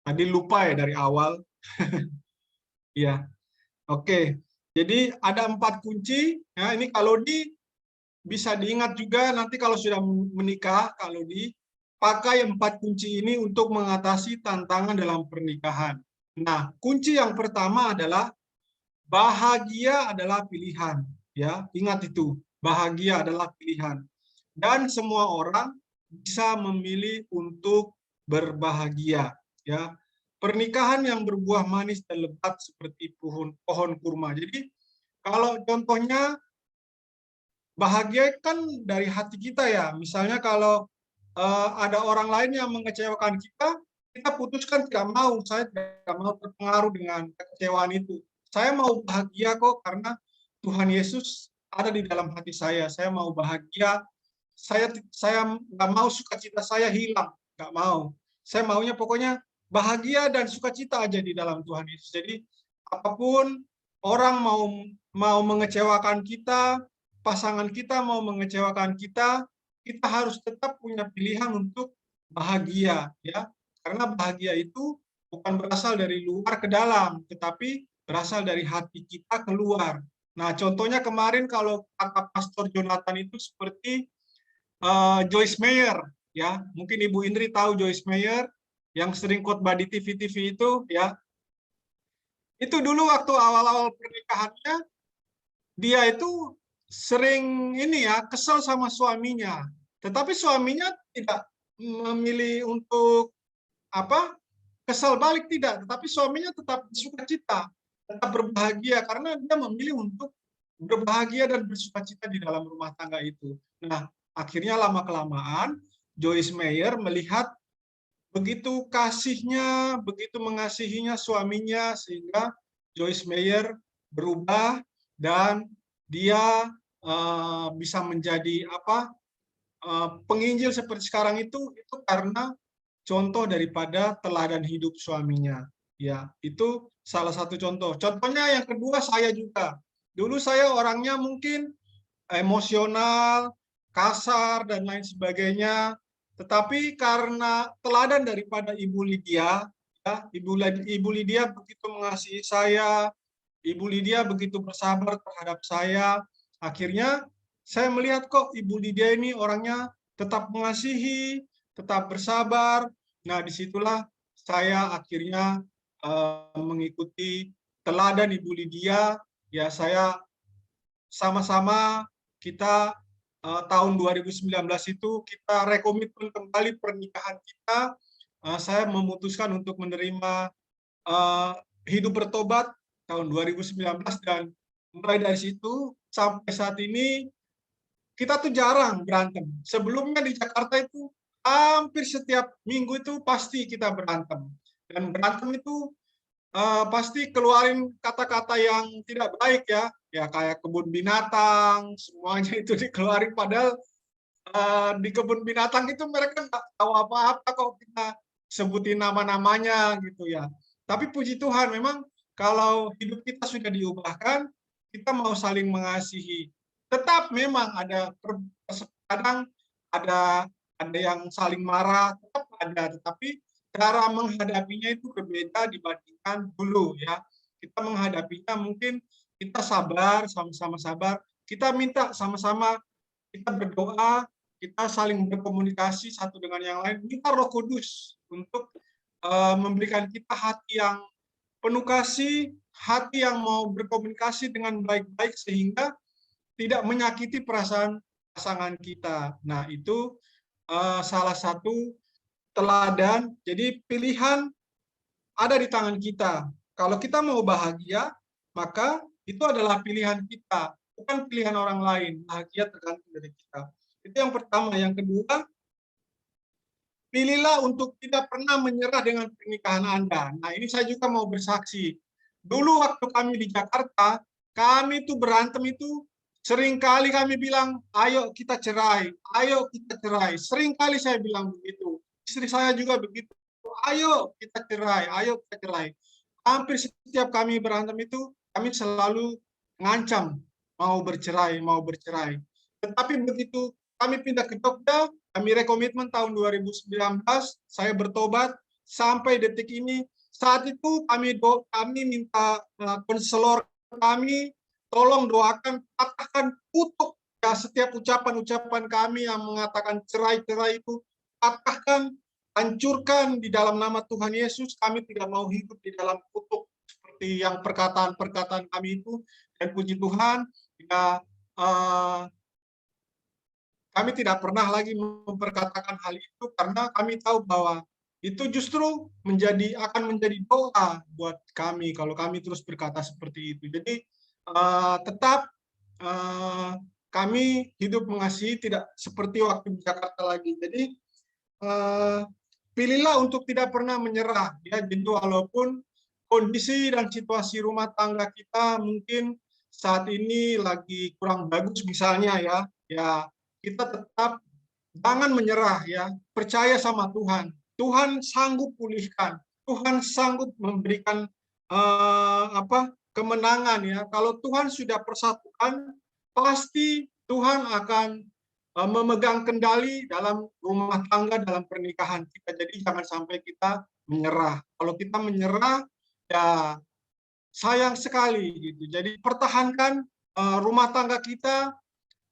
Tadi lupa ya dari awal. Iya, oke. Jadi ada 4 kunci. Ya, ini kalau bisa diingat juga nanti kalau sudah menikah, kalau pakai 4 kunci ini untuk mengatasi tantangan dalam pernikahan. Nah, kunci yang pertama adalah bahagia adalah pilihan. Ya, ingat itu. Bahagia adalah pilihan. Dan semua orang bisa memilih untuk berbahagia. Ya, pernikahan yang berbuah manis dan lebat seperti pohon kurma. Jadi kalau contohnya bahagia kan dari hati kita ya. Misalnya kalau ada orang lain yang mengecewakan kita, kita putuskan tidak mau. Saya tidak mau terpengaruh dengan kekecewaan itu. Saya mau bahagia kok karena Tuhan Yesus ada di dalam hati saya. Saya mau bahagia. Saya nggak mau sukacita saya hilang, nggak mau. Saya maunya pokoknya bahagia dan sukacita aja di dalam Tuhan Yesus. Jadi apapun orang mau mengecewakan kita, pasangan kita mau mengecewakan kita, kita harus tetap punya pilihan untuk bahagia, ya. Karena bahagia itu bukan berasal dari luar ke dalam, tetapi berasal dari hati kita keluar. Nah, contohnya kemarin kalau kata Pastor Jonathan itu seperti Joyce Meyer, ya. Mungkin Ibu Indri tahu Joyce Meyer yang sering khotbah di TV-TV itu, ya. Itu dulu waktu awal-awal pernikahannya, dia itu sering ini ya, kesel sama suaminya. Tetapi suaminya tidak memilih untuk apa? Kesal balik tidak, tetapi suaminya tetap sukacita, tetap berbahagia karena dia memilih untuk berbahagia dan bersukacita di dalam rumah tangga itu. Nah, akhirnya lama-kelamaan Joyce Meyer melihat begitu kasihnya, begitu mengasihinya suaminya sehingga Joyce Meyer berubah dan dia bisa menjadi penginjil seperti sekarang itu karena contoh daripada teladan hidup suaminya. Ya, itu salah satu contoh. Contohnya yang kedua saya juga. Dulu saya orangnya mungkin emosional, kasar dan lain sebagainya. Tetapi karena teladan daripada Ibu Lydia, ya, Ibu Lydia begitu mengasihi saya, Ibu Lydia begitu bersabar terhadap saya. Akhirnya saya melihat kok Ibu Lydia ini orangnya tetap mengasihi, tetap bersabar. Nah, disitulah saya akhirnya mengikuti teladan Ibu Lydia. Ya, saya sama-sama kita tahun 2019 itu kita rekomitmen kembali pernikahan kita. Saya memutuskan untuk menerima hidup bertobat tahun 2019 dan mulai dari situ sampai saat ini kita tuh jarang berantem. Sebelumnya di Jakarta itu hampir setiap minggu itu pasti kita berantem. Dan berantem itu pasti keluarin kata-kata yang tidak baik ya. Ya kayak kebun binatang, semuanya itu dikeluarin padahal di kebun binatang itu mereka nggak tahu apa-apa kok kita sebutin nama-namanya gitu ya. Tapi puji Tuhan memang kalau hidup kita sudah diubahkan, kita mau saling mengasihi. Tetap memang kadang ada yang saling marah, tetap ada, tetapi cara menghadapinya itu berbeda dibandingkan dulu ya. Kita menghadapinya mungkin kita sabar, sama-sama sabar, kita minta sama-sama, kita berdoa, kita saling berkomunikasi satu dengan yang lain, minta Roh Kudus untuk memberikan kita hati yang penuh kasih, hati yang mau berkomunikasi dengan baik-baik sehingga tidak menyakiti perasaan pasangan kita. Nah, itu salah satu teladan. Jadi pilihan ada di tangan kita. Kalau kita mau bahagia, maka itu adalah pilihan kita, bukan pilihan orang lain. Bahagia tergantung dari kita. Itu yang pertama. Yang kedua, pilihlah untuk tidak pernah menyerah dengan pernikahan Anda. Nah, ini saya juga mau bersaksi. Dulu waktu kami di Jakarta, kami tuh berantem itu sering kali kami bilang, ayo kita cerai, ayo kita cerai. Sering kali saya bilang begitu. Istri saya juga begitu. Ayo kita cerai, ayo kita cerai. Hampir setiap kami berantem itu, kami selalu ngancam mau bercerai, mau bercerai. Tetapi begitu kami pindah ke Jogja, kami rekomitmen tahun 2019, saya bertobat, sampai detik ini. Saat itu kami minta konselor kami, tolong doakan, katakan kutuk ya setiap ucapan-ucapan kami yang mengatakan cerai-cerai itu, katakan, hancurkan di dalam nama Tuhan Yesus. Kami tidak mau hidup di dalam kutuk seperti yang perkataan-perkataan kami itu. Dan puji Tuhan, ya, kami tidak pernah lagi memperkatakan hal itu karena kami tahu bahwa itu justru akan menjadi doa buat kami kalau kami terus berkata seperti itu. Jadi tetap kami hidup mengasihi, tidak seperti waktu di Jakarta lagi. Jadi pilihlah untuk tidak pernah menyerah ya. Jadi walaupun kondisi dan situasi rumah tangga kita mungkin saat ini lagi kurang bagus misalnya ya kita tetap jangan menyerah ya, percaya sama Tuhan. Tuhan sanggup pulihkan, Tuhan sanggup memberikan kemenangan ya. Kalau Tuhan sudah persatukan, pasti Tuhan akan memegang kendali dalam rumah tangga, dalam pernikahan kita. Jadi jangan sampai kita menyerah. Kalau kita menyerah, ya sayang sekali gitu. Jadi pertahankan rumah tangga kita,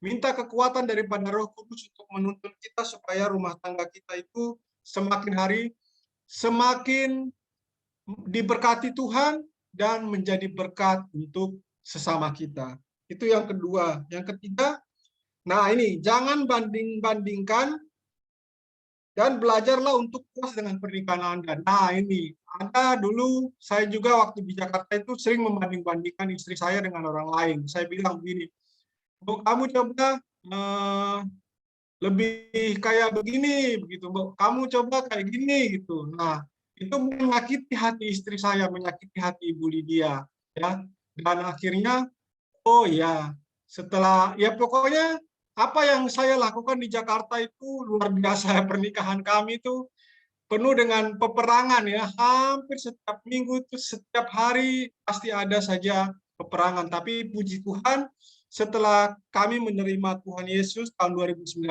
minta kekuatan daripada Roh Kudus untuk menuntun kita supaya rumah tangga kita itu semakin hari semakin diberkati Tuhan dan menjadi berkat untuk sesama kita. Itu yang kedua. Yang ketiga, nah ini jangan banding-bandingkan dan belajarlah untuk puas dengan pernikahan Anda. Nah ini, ada dulu saya juga waktu di Jakarta itu sering membanding-bandingkan istri saya dengan orang lain. Saya bilang begini, kamu coba lebih kayak begini, begitu. Kamu coba kayak gini, gitu. Nah, itu menyakiti hati istri saya, menyakiti hati Ibu Lydia, ya. Dan akhirnya, oh ya, setelah ya pokoknya apa yang saya lakukan di Jakarta itu luar biasa. Pernikahan kami itu penuh dengan peperangan ya. Hampir setiap minggu itu, setiap hari pasti ada saja peperangan. Tapi puji Tuhan, setelah kami menerima Tuhan Yesus tahun 2019,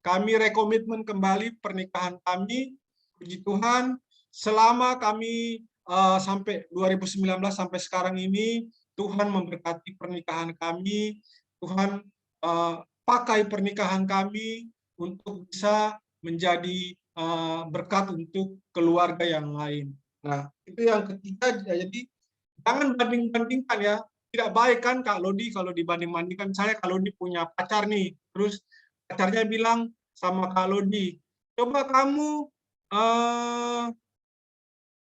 kami rekomitmen kembali pernikahan kami. Puji Tuhan, selama kami sampai 2019 sampai sekarang ini, Tuhan memberkati pernikahan kami. Tuhan pakai pernikahan kami untuk bisa menjadi berkat untuk keluarga yang lain. Nah, itu yang ketiga. Jadi jangan banding-bandingkan ya. Tidak baik kan Kak Lodi kalau dibanding-bandingkan. Saya Kak Lodi punya pacar nih, terus pacarnya bilang sama Kak Lodi, coba kamu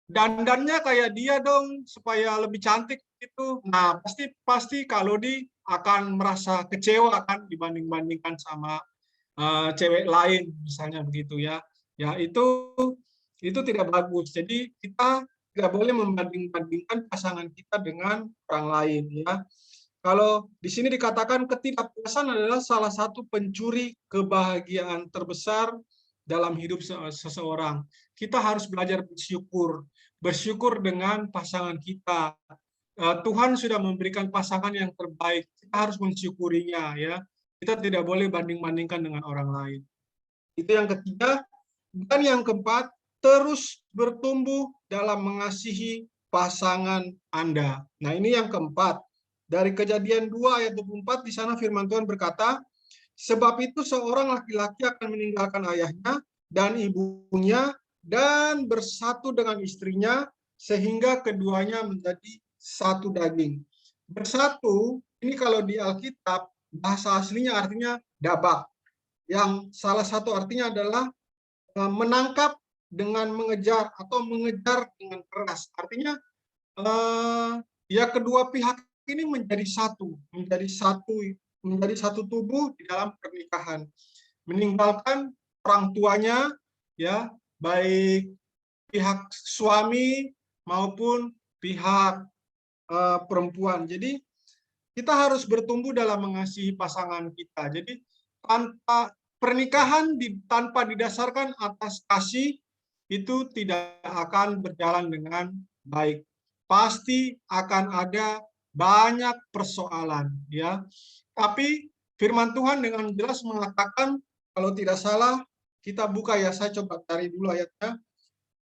dandannya kayak dia dong supaya lebih cantik gitu. Nah, pasti Kak Lodi akan merasa kecewa kan dibanding-bandingkan sama cewek lain misalnya begitu ya. Ya itu tidak bagus. Jadi kita tidak boleh membanding-bandingkan pasangan kita dengan orang lain ya. Kalau di sini dikatakan ketidakpuasan adalah salah satu pencuri kebahagiaan terbesar dalam hidup seseorang. Kita harus belajar bersyukur dengan pasangan kita. Tuhan sudah memberikan pasangan yang terbaik. Kita harus mensyukurinya ya. Kita tidak boleh banding-bandingkan dengan orang lain. Itu yang ketiga. Dan yang keempat, terus bertumbuh dalam mengasihi pasangan Anda. Nah, ini yang keempat. Dari Kejadian 2 ayat 24 di sana firman Tuhan berkata, sebab itu seorang laki-laki akan meninggalkan ayahnya dan ibunya dan bersatu dengan istrinya sehingga keduanya menjadi satu daging. Bersatu, ini kalau di Alkitab bahasa aslinya artinya dabak. Yang salah satu artinya adalah menangkap dengan mengejar atau mengejar dengan keras. Artinya ya kedua pihak ini menjadi satu tubuh di dalam pernikahan. Meninggalkan orang tuanya ya, baik pihak suami maupun pihak perempuan. Jadi kita harus bertumbuh dalam mengasihi pasangan kita. Jadi pernikahan tanpa didasarkan atas kasih itu tidak akan berjalan dengan baik. Pasti akan ada banyak persoalan ya. Tapi firman Tuhan dengan jelas mengatakan, kalau tidak salah kita buka ya, saya coba cari dulu ayatnya.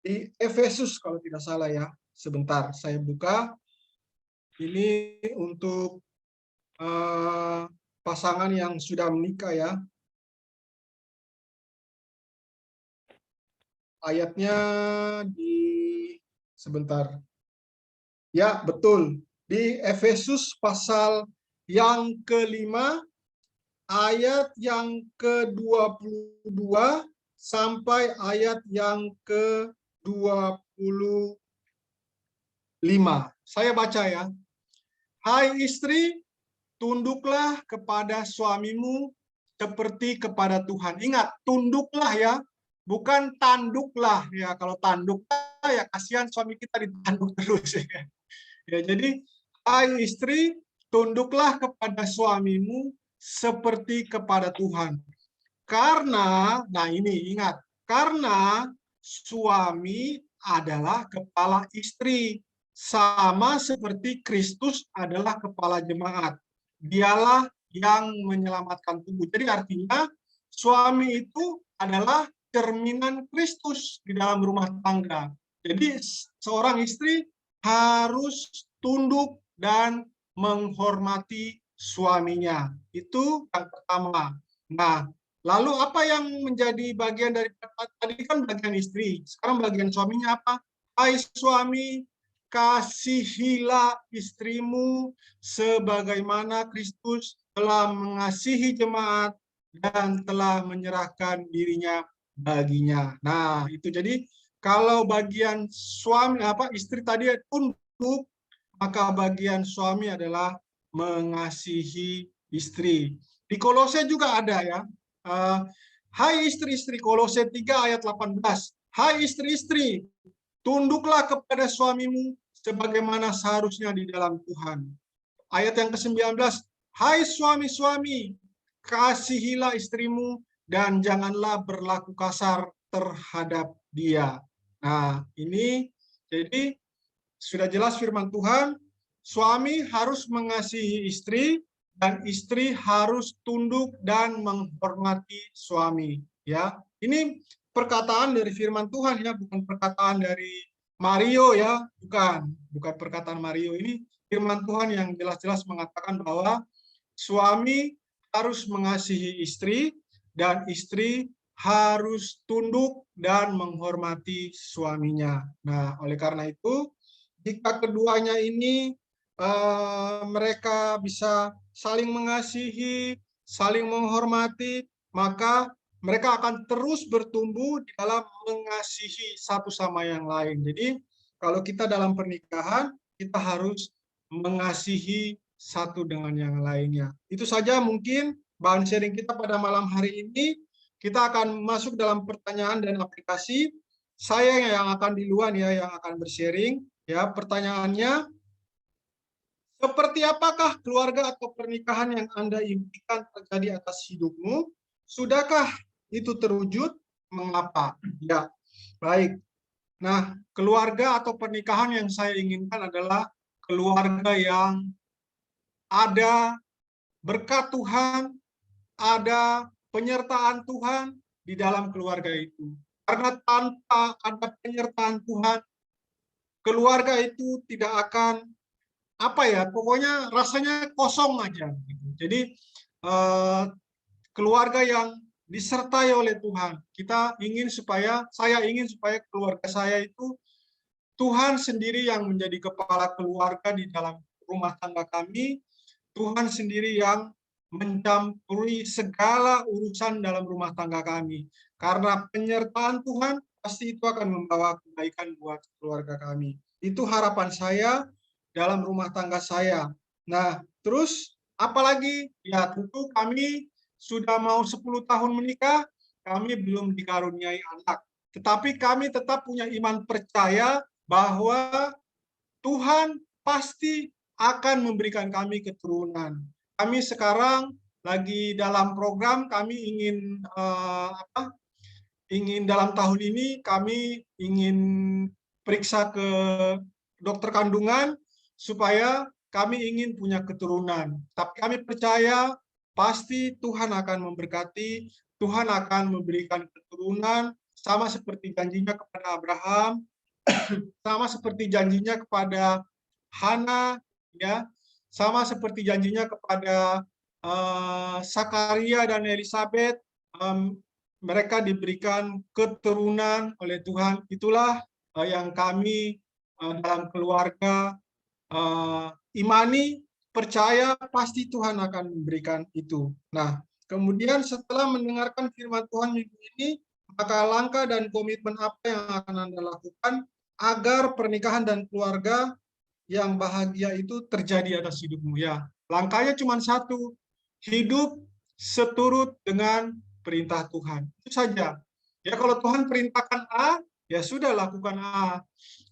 di Efesus kalau tidak salah ya. Sebentar, saya buka. Ini untuk pasangan yang sudah menikah ya. Ayatnya di sebentar. Ya, betul. Di Efesus pasal yang kelima, ayat yang ke-22 sampai ayat yang ke-25. Saya baca ya. Hai istri, tunduklah kepada suamimu seperti kepada Tuhan. Ingat, tunduklah ya, bukan tanduklah ya. Kalau tanduk ya kasihan suami kita ditanduk terus ya. Ya, jadi hai istri, tunduklah kepada suamimu seperti kepada Tuhan. Karena, nah ini ingat, karena suami adalah kepala istri, sama seperti Kristus adalah kepala jemaat. Dialah yang menyelamatkan tubuh. Jadi artinya suami itu adalah cerminan Kristus di dalam rumah tangga. Jadi seorang istri harus tunduk dan menghormati suaminya. Itu yang pertama. Nah, lalu apa yang menjadi bagian dari tadi kan bagian istri, sekarang bagian suaminya apa? Hai suami, kasihilah istrimu sebagaimana Kristus telah mengasihi jemaat dan telah menyerahkan dirinya baginya. Nah, itu jadi kalau bagian suami istri tadi tunduk, maka bagian suami adalah mengasihi istri. Di Kolose juga ada ya. Hai istri-istri, Kolose 3 ayat 18. Hai istri-istri, tunduklah kepada suamimu sebagaimana seharusnya di dalam Tuhan. Ayat yang ke-19, hai suami-suami, kasihilah istrimu dan janganlah berlaku kasar terhadap dia. Nah, ini jadi sudah jelas firman Tuhan, suami harus mengasihi istri dan istri harus tunduk dan menghormati suami, ya. Ini perkataan dari firman Tuhan ya, bukan perkataan dari Mario ya, bukan perkataan Mario. Ini firman Tuhan yang jelas-jelas mengatakan bahwa suami harus mengasihi istri dan istri harus tunduk dan menghormati suaminya. Nah, oleh karena itu, jika keduanya ini mereka bisa saling mengasihi, saling menghormati, maka mereka akan terus bertumbuh di dalam mengasihi satu sama yang lain. Jadi, kalau kita dalam pernikahan, kita harus mengasihi satu dengan yang lainnya. Itu saja mungkin bahan sharing kita pada malam hari ini. Kita akan masuk dalam pertanyaan dan aplikasi. Saya yang akan duluan ya, yang akan bersharing. Ya, pertanyaannya, seperti apakah keluarga atau pernikahan yang Anda impikan terjadi atas hidupmu? Sudahkah itu terwujud? Mengapa? Ya, baik. Nah, keluarga atau pernikahan yang saya inginkan adalah keluarga yang ada berkat Tuhan, ada penyertaan Tuhan di dalam keluarga itu. Karena tanpa ada penyertaan Tuhan, keluarga itu tidak akan pokoknya rasanya kosong aja. Jadi keluarga yang disertai oleh Tuhan. Saya ingin supaya keluarga saya itu Tuhan sendiri yang menjadi kepala keluarga di dalam rumah tangga kami. Tuhan sendiri yang mencampuri segala urusan dalam rumah tangga kami. Karena penyertaan Tuhan pasti itu akan membawa kebaikan buat keluarga kami. Itu harapan saya dalam rumah tangga saya. Nah, terus apalagi? Ya, tentu kami sudah mau 10 tahun menikah, kami belum dikaruniai anak. Tetapi kami tetap punya iman percaya bahwa Tuhan pasti akan memberikan kami keturunan. Kami sekarang lagi dalam program, kami ingin dalam tahun ini kami ingin periksa ke dokter kandungan supaya kami ingin punya keturunan. Tapi kami percaya pasti Tuhan akan memberkati, Tuhan akan memberikan keturunan sama seperti janjinya kepada Abraham, sama seperti janjinya kepada Hana, ya, sama seperti janjinya kepada Sakaria dan Elizabeth. Mereka diberikan keturunan oleh Tuhan. Itulah yang kami dalam keluarga imani, percaya pasti Tuhan akan memberikan itu. Nah, kemudian setelah mendengarkan firman Tuhan minggu ini, maka langkah dan komitmen apa yang akan Anda lakukan agar pernikahan dan keluarga yang bahagia itu terjadi atas hidupmu, ya. Langkahnya cuma satu, hidup seturut dengan perintah Tuhan. Itu saja. Ya, kalau Tuhan perintahkan A, ya sudah lakukan A.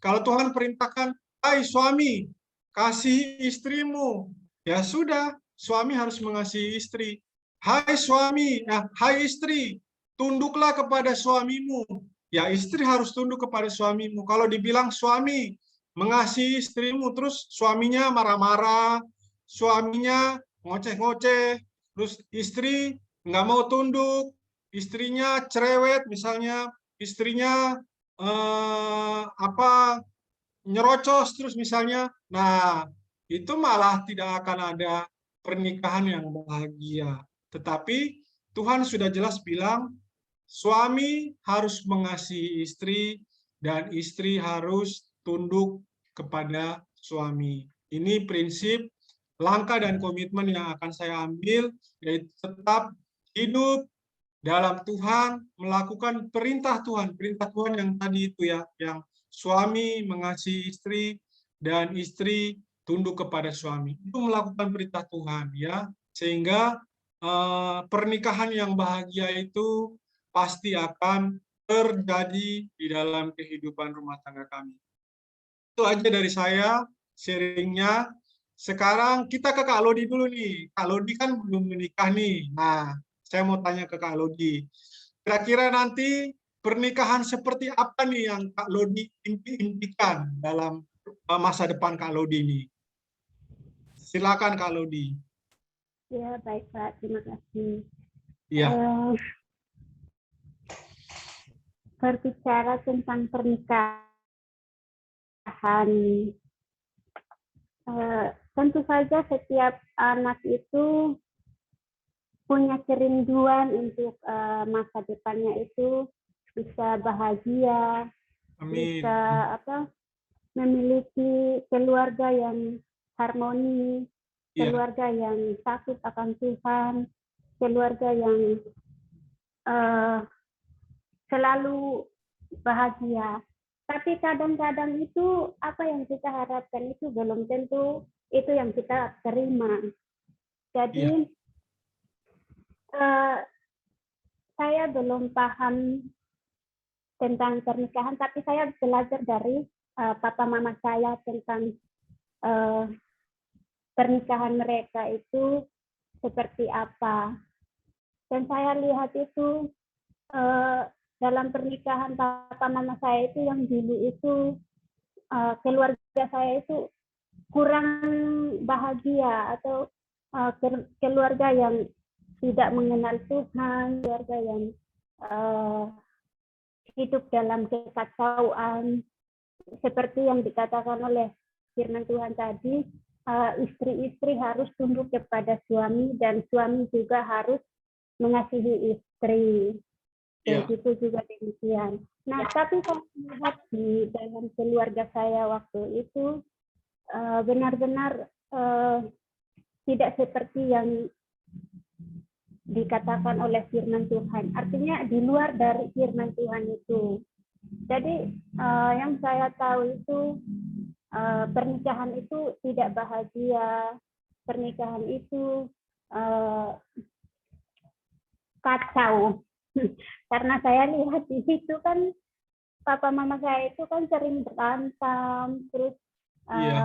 Kalau Tuhan perintahkan, hai suami, kasih istrimu, ya sudah, suami harus mengasihi istri. Hai suami, hai istri, tunduklah kepada suamimu. Ya, istri harus tunduk kepada suamimu. Kalau dibilang suami mengasihi istrimu, terus suaminya marah-marah, suaminya ngoceh-ngoceh, terus istri nggak mau tunduk, istrinya cerewet misalnya, istrinya nyerocos terus misalnya. Nah, itu malah tidak akan ada pernikahan yang bahagia. Tetapi Tuhan sudah jelas bilang, suami harus mengasihi istri dan istri harus tunduk kepada suami. Ini prinsip, langkah dan komitmen yang akan saya ambil, yaitu tetap hidup dalam Tuhan, melakukan perintah Tuhan yang tadi itu, ya, yang suami mengasihi istri dan istri tunduk kepada suami. Itu melakukan perintah Tuhan, ya, sehingga pernikahan yang bahagia itu pasti akan terjadi di dalam kehidupan rumah tangga kami. Itu aja dari saya sharingnya. Sekarang kita ke Kak Lodi dulu nih. Kak Lodi kan belum menikah nih. Nah, saya mau tanya ke Kak Lodi. Kira-kira nanti pernikahan seperti apa nih yang Kak Lodi impikan dalam masa depan Kak Lodi ini? Silakan Kak Lodi. Ya, baik Pak. Terima kasih. Iya. Berbicara tentang pernikahan, tentu saja setiap anak itu punya kerinduan untuk masa depannya itu bisa bahagia, Amin. bisa memiliki keluarga yang harmoni, keluarga yang takut akan Tuhan, keluarga yang selalu bahagia. Tapi kadang-kadang itu apa yang kita harapkan itu belum tentu itu yang kita terima. Jadi saya belum paham tentang pernikahan, tapi saya belajar dari papa mama saya tentang pernikahan mereka itu seperti apa. Dan saya lihat itu dalam pernikahan papa mama saya itu yang dulu itu keluarga saya itu kurang bahagia, atau keluarga yang tidak mengenal Tuhan, keluarga yang hidup dalam kekacauan, seperti yang dikatakan oleh firman Tuhan tadi, istri-istri harus tunduk kepada suami dan suami juga harus mengasihi istri. Begitu juga demikian. Nah, tapi saya melihat di dalam keluarga saya waktu itu benar-benar tidak seperti yang dikatakan oleh firman Tuhan. Artinya di luar dari firman Tuhan itu. Jadi yang saya tahu itu pernikahan itu tidak bahagia, pernikahan itu kacau. Karena saya lihat di situ kan papa mama saya itu kan sering berantem, terus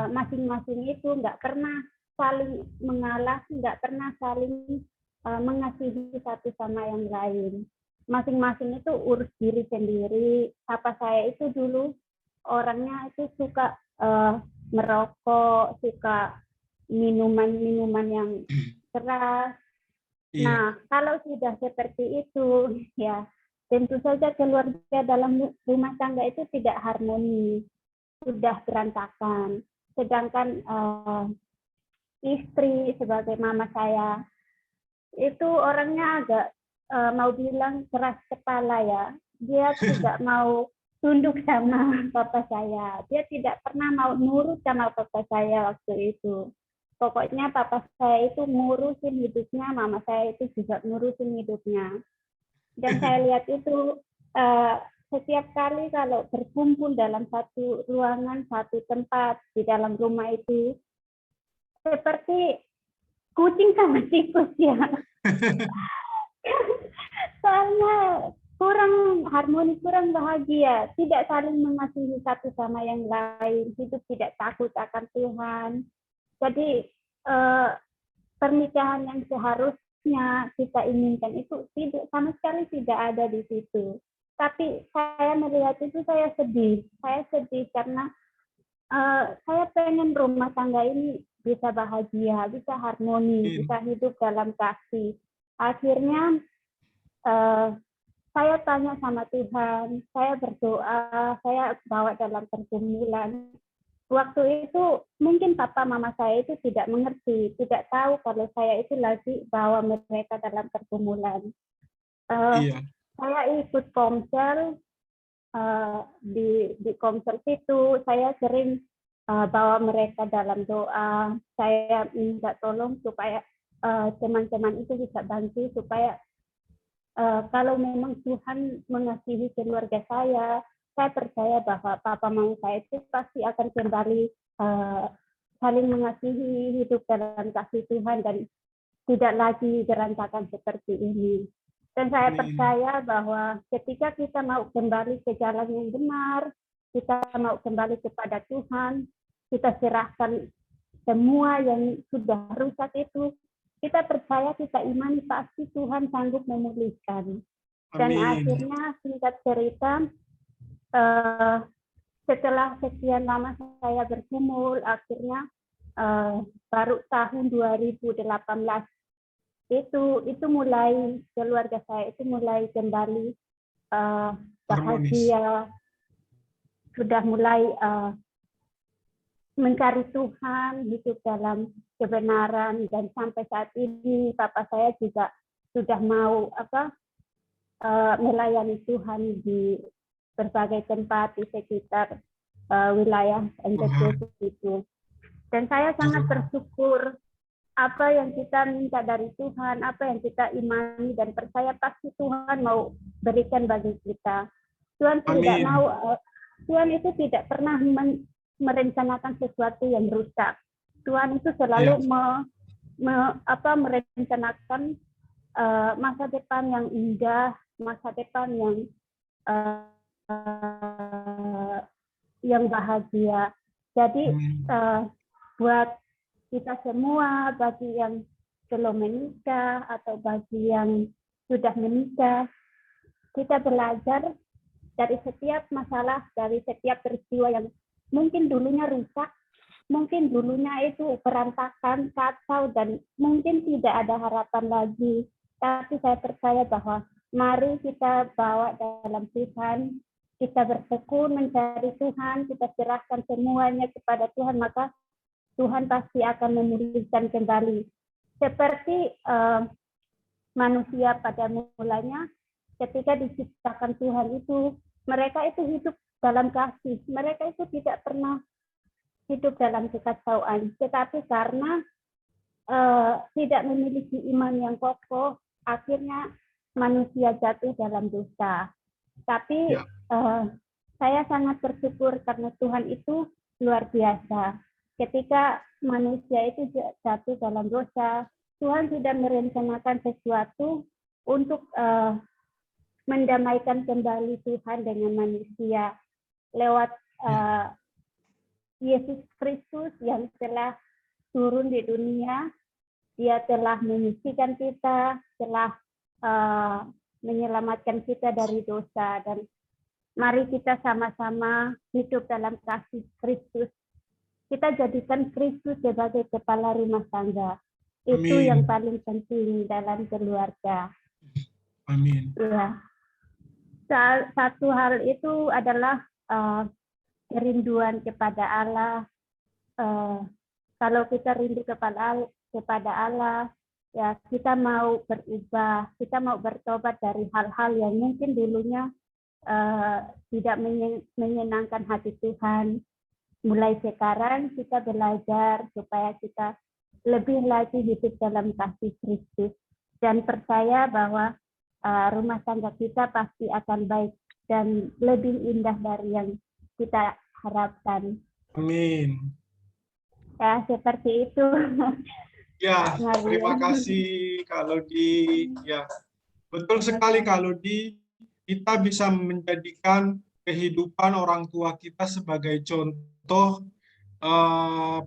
masing-masing itu nggak pernah saling mengalah, nggak pernah saling mengasihi satu sama yang lain. Masing-masing itu urus diri sendiri. Papa saya itu dulu orangnya itu suka merokok, suka minuman-minuman yang keras. Nah, kalau sudah seperti itu, ya tentu saja keluarga dalam rumah tangga itu tidak harmoni, sudah berantakan. Sedangkan istri sebagai mama saya itu orangnya agak mau bilang keras kepala ya. Dia tidak mau tunduk sama papa saya. Dia tidak pernah mau nurut sama papa saya waktu itu. Pokoknya papa saya itu ngurusin hidupnya, mama saya itu juga ngurusin hidupnya. Dan saya lihat itu setiap kali kalau berkumpul dalam satu ruangan, satu tempat di dalam rumah itu, seperti kucing sama tikus ya. Soalnya kurang harmoni, kurang bahagia, tidak saling mengasihi satu sama yang lain, hidup tidak takut akan Tuhan. Jadi pernikahan yang seharusnya kita inginkan itu tidak, sama sekali tidak ada di situ. Tapi saya melihat itu saya sedih karena saya pengen rumah tangga ini bisa bahagia, bisa harmoni, bisa hidup dalam kasih. Akhirnya saya tanya sama Tuhan, saya berdoa, saya bawa dalam pergumulan. Waktu itu mungkin papa mama saya itu tidak mengerti, tidak tahu kalau saya itu lagi bawa mereka dalam pergumulan. Saya ikut komsel, di komsel itu saya sering bawa mereka dalam doa. Saya minta tolong supaya teman-teman itu bisa bantu supaya kalau memang Tuhan mengasihi keluarga saya percaya bahwa papa mama saya itu pasti akan kembali saling mengasihi, hidup dalam kasih Tuhan dan tidak lagi berantakan seperti ini. Dan saya percaya bahwa ketika kita mau kembali ke jalan yang benar, kita mau kembali kepada Tuhan, kita serahkan semua yang sudah rusak itu, kita percaya, kita imani pasti Tuhan sanggup memulihkan. Dan akhirnya singkat cerita, setelah sekian lama saya bergumul, akhirnya baru tahun 2018 itu mulai keluarga saya itu mulai kembali bahagia, sudah mulai mencari Tuhan, hidup dalam kebenaran, dan sampai saat ini papa saya juga sudah mau melayani Tuhan di berbagai tempat di sekitar wilayah NTT itu. Dan saya sangat bersyukur apa yang kita minta dari Tuhan, apa yang kita imani dan percaya pasti Tuhan mau berikan bagi kita. Tuhan tidak mau, Tuhan itu tidak pernah merencanakan sesuatu yang rusak. Tuhan itu selalu merencanakan masa depan yang indah, masa depan yang bahagia. Jadi buat kita semua, bagi yang belum menikah atau bagi yang sudah menikah, kita belajar dari setiap masalah, dari setiap peristiwa yang mungkin dulunya rusak, mungkin dulunya itu berantakan, kacau, dan mungkin tidak ada harapan lagi. Tapi saya percaya bahwa mari kita bawa dalam Tuhan, kita bertekun mencari Tuhan, kita serahkan semuanya kepada Tuhan, maka Tuhan pasti akan memulihkan kembali. Seperti manusia pada mulanya, ketika diciptakan Tuhan itu, mereka itu hidup dalam kasih. Mereka itu tidak pernah hidup dalam kekacauan. Tetapi karena tidak memiliki iman yang kokoh, akhirnya manusia jatuh dalam dosa. Tapi saya sangat bersyukur karena Tuhan itu luar biasa. Ketika manusia itu jatuh dalam dosa, Tuhan sudah merencanakan sesuatu untuk mendamaikan kembali Tuhan dengan manusia lewat Yesus Kristus yang telah turun di dunia. Dia telah menyucikan kita, telah menyelamatkan kita dari dosa, dan mari kita sama-sama hidup dalam kasih Kristus. Kita jadikan Kristus sebagai kepala rumah tangga. Itu yang paling penting dalam keluarga. Amin. Ya. satu hal itu adalah kerinduan kepada Allah. Kalau kita rindu kepada Allah, ya kita mau berubah, kita mau bertobat dari hal-hal yang mungkin dulunya tidak menyenangkan hati Tuhan. Mulai sekarang kita belajar supaya kita lebih lagi hidup dalam kasih Kristus dan percaya bahwa rumah tangga kita pasti akan baik dan lebih indah dari yang kita harapkan. Amin. Ya, seperti itu. Ya, terima kasih Kak Lodi. Ya, betul sekali Kak Lodi. Kita bisa menjadikan kehidupan orang tua kita sebagai contoh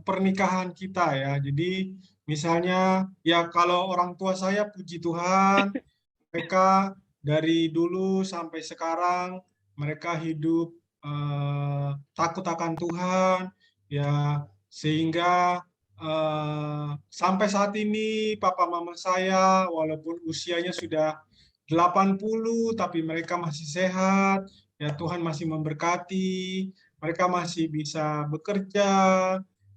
pernikahan kita ya. Jadi misalnya ya kalau orang tua saya puji Tuhan, mereka dari dulu sampai sekarang mereka hidup takut akan Tuhan ya, sehingga sampai saat ini papa mama saya walaupun usianya sudah 80 tapi mereka masih sehat ya, Tuhan masih memberkati, mereka masih bisa bekerja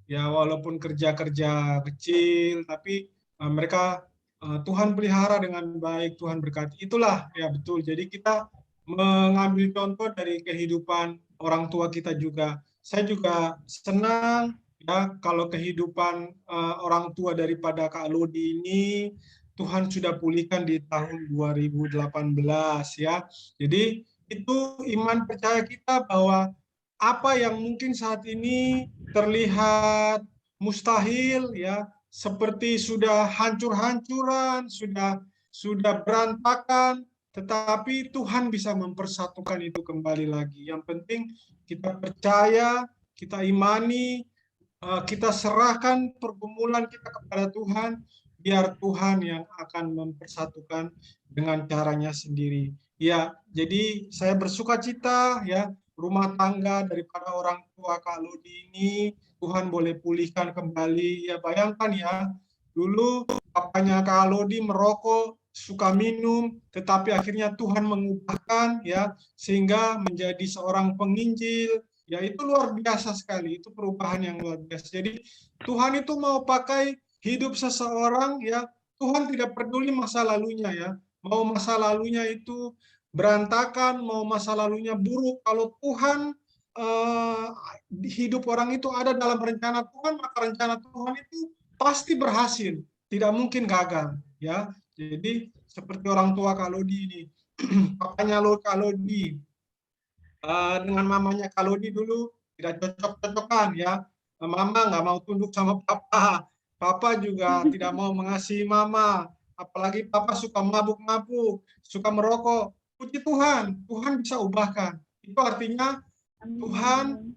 ya, walaupun kerja-kerja kecil tapi mereka Tuhan pelihara dengan baik, Tuhan berkati. Itulah ya betul. Jadi kita mengambil contoh dari kehidupan orang tua kita juga. Saya juga senang ya kalau kehidupan orang tua daripada Kak Lodi ini Tuhan sudah pulihkan di tahun 2018 ya. Jadi itu iman percaya kita bahwa apa yang mungkin saat ini terlihat mustahil ya, seperti sudah hancur-hancuran, sudah berantakan, tetapi Tuhan bisa mempersatukan itu kembali lagi. Yang penting kita percaya, kita imani, kita serahkan pergumulan kita kepada Tuhan, biar Tuhan yang akan mempersatukan dengan caranya sendiri. Ya, jadi saya bersuka cita ya, rumah tangga daripada orang tua Kak Lodi ini Tuhan boleh pulihkan kembali. Ya bayangkan ya, dulu papanya Kak Lodi merokok, suka minum, tetapi akhirnya Tuhan mengubahkan ya, sehingga menjadi seorang penginjil. Ya itu luar biasa sekali, itu perubahan yang luar biasa. Jadi Tuhan itu mau pakai hidup seseorang ya, Tuhan tidak peduli masa lalunya ya. Mau masa lalunya itu berantakan, mau masa lalunya buruk, kalau Tuhan hidup orang itu ada dalam rencana Tuhan, maka rencana Tuhan itu pasti berhasil, tidak mungkin gagal ya. Jadi seperti orang tua Kak Lodi ini, papanya Kak Lodi dengan mamanya Kak Lodi dulu tidak cocok-cocokan ya. Mama nggak mau tunduk sama papa, papa juga tidak mau mengasihi mama, apalagi papa suka mabuk-mabuk, suka merokok. Puji Tuhan, Tuhan bisa ubahkan. Itu artinya Tuhan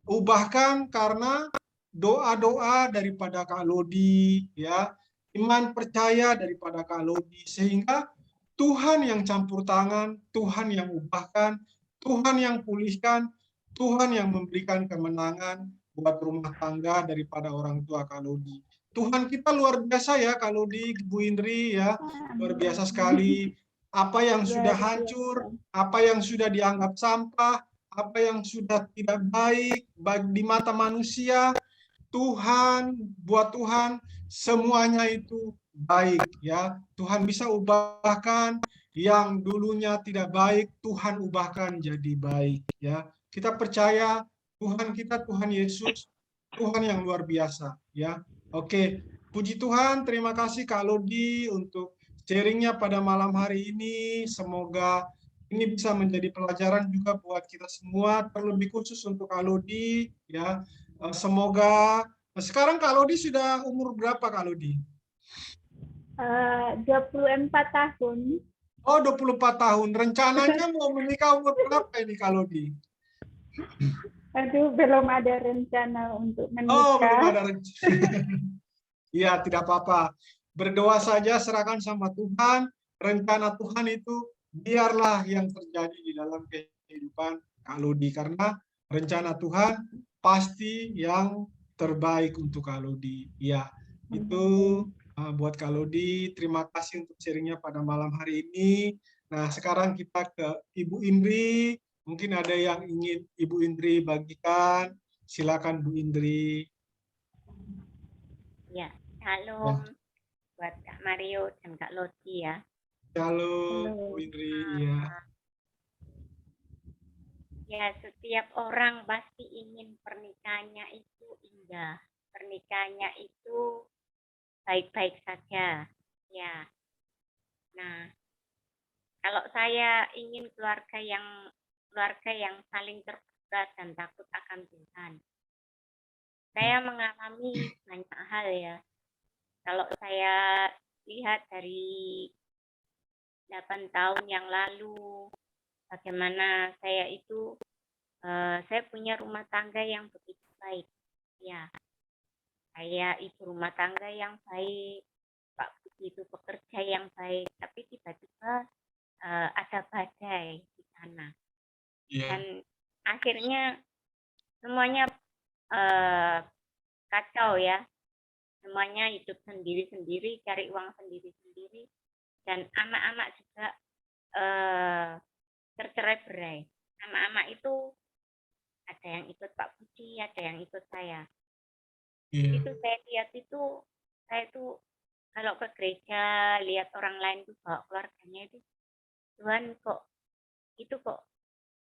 ubahkan karena doa-doa daripada Kak Lodi ya, iman percaya daripada Kak Lodi, sehingga Tuhan yang campur tangan, Tuhan yang ubahkan, Tuhan yang pulihkan, Tuhan yang memberikan kemenangan buat rumah tangga daripada orang tua Kak Lodi. Tuhan kita luar biasa ya Kak Lodi, Bu Indri ya, luar biasa sekali. Apa yang sudah hancur, apa yang sudah dianggap sampah, apa yang sudah tidak baik di mata manusia, Tuhan, buat Tuhan semuanya itu baik ya. Tuhan bisa ubahkan yang dulunya tidak baik, Tuhan ubahkan jadi baik ya. Kita percaya Tuhan kita, Tuhan Yesus, Tuhan yang luar biasa ya. Oke, puji Tuhan, terima kasih Kak Lodi untuk sharingnya pada malam hari ini. Semoga ini bisa menjadi pelajaran juga buat kita semua, terlebih khusus untuk Kak Lodi ya. Semoga sekarang Kak Lodi sudah umur berapa Kak Lodi? 24 tahun. Oh, 24 tahun. Rencananya mau menikah umur berapa ini Kak Lodi? Aduh, belum ada rencana untuk menikah. Oh, belum ada rencana. Iya, tidak apa-apa. Berdoa saja, serahkan sama Tuhan. Rencana Tuhan itu biarlah yang terjadi di dalam kehidupan Kak Lodi. Karena rencana Tuhan pasti yang terbaik untuk Kak Lodi. Ya, itu buat Kak Lodi. Terima kasih untuk sharingnya pada malam hari ini. Nah, sekarang kita ke Ibu Indri. Mungkin ada yang ingin Ibu Indri bagikan. Silakan Bu Indri. Ya, shalom buat Kak Mario dan Kak Lodi ya. Shalom Bu Indri. Ya. Ya, setiap orang pasti ingin pernikahannya itu indah. Pernikahannya itu baik-baik saja. Ya. Nah, kalau saya ingin keluarga yang saling terbuka dan takut akan Tuhan. Saya mengalami banyak hal ya. Kalau saya lihat dari 8 tahun yang lalu, bagaimana saya punya rumah tangga yang begitu baik. Ya, saya ibu rumah tangga yang baik, Pak Budi itu pekerja yang baik, tapi tiba-tiba ada badai di sana. Dan akhirnya semuanya kacau ya. Semuanya hidup sendiri-sendiri, cari uang sendiri-sendiri, dan anak-anak juga tercerai-berai. Anak-anak itu ada yang ikut Pak Budi, ada yang ikut saya. Itu saya lihat saya itu kalau ke gereja lihat orang lain itu bawa keluarganya itu, Tuhan kok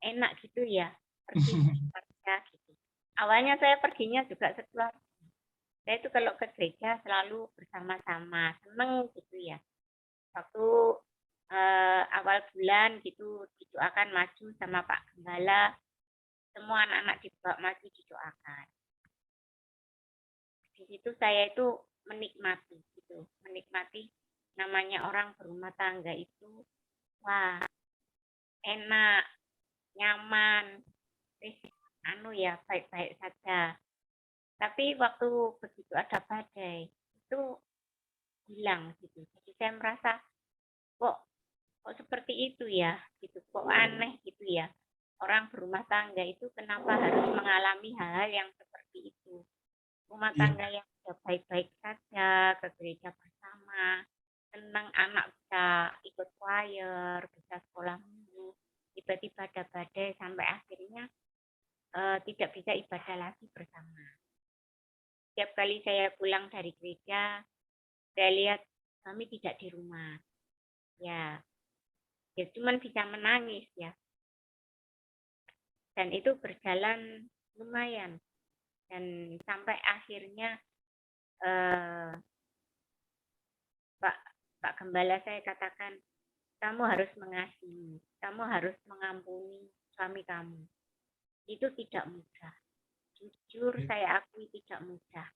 enak gitu ya, pergi keluarga gitu. Awalnya saya perginya juga sekeluarga. Saya itu kalau ke gereja selalu bersama-sama, seneng gitu ya. Waktu awal bulan gitu didoakan maju sama Pak Gembala, semua anak-anak dibawa maju didoakan. Di situ saya itu menikmati namanya orang berumah tangga itu, wah enak, nyaman, baik-baik saja. Tapi waktu begitu ada badai itu hilang gitu. Jadi saya merasa kok seperti itu ya, gitu. Kok aneh gitu ya. Orang berumah tangga itu kenapa harus mengalami hal-hal yang seperti itu. Rumah tangga yang sudah baik-baik saja, ke gereja bersama, senang anak bisa ikut choir, bisa sekolah minggu, tiba-tiba ada badai sampai akhirnya tidak bisa ibadah lagi bersama. Setiap kali saya pulang dari gereja, saya lihat kami tidak di rumah. Ya cuma bisa menangis ya. Dan itu berjalan lumayan. Dan sampai akhirnya Pak Gembala saya katakan, kamu harus mengasihi, kamu harus mengampuni suami kamu. Itu tidak mudah. Jujur saya akui tidak mudah.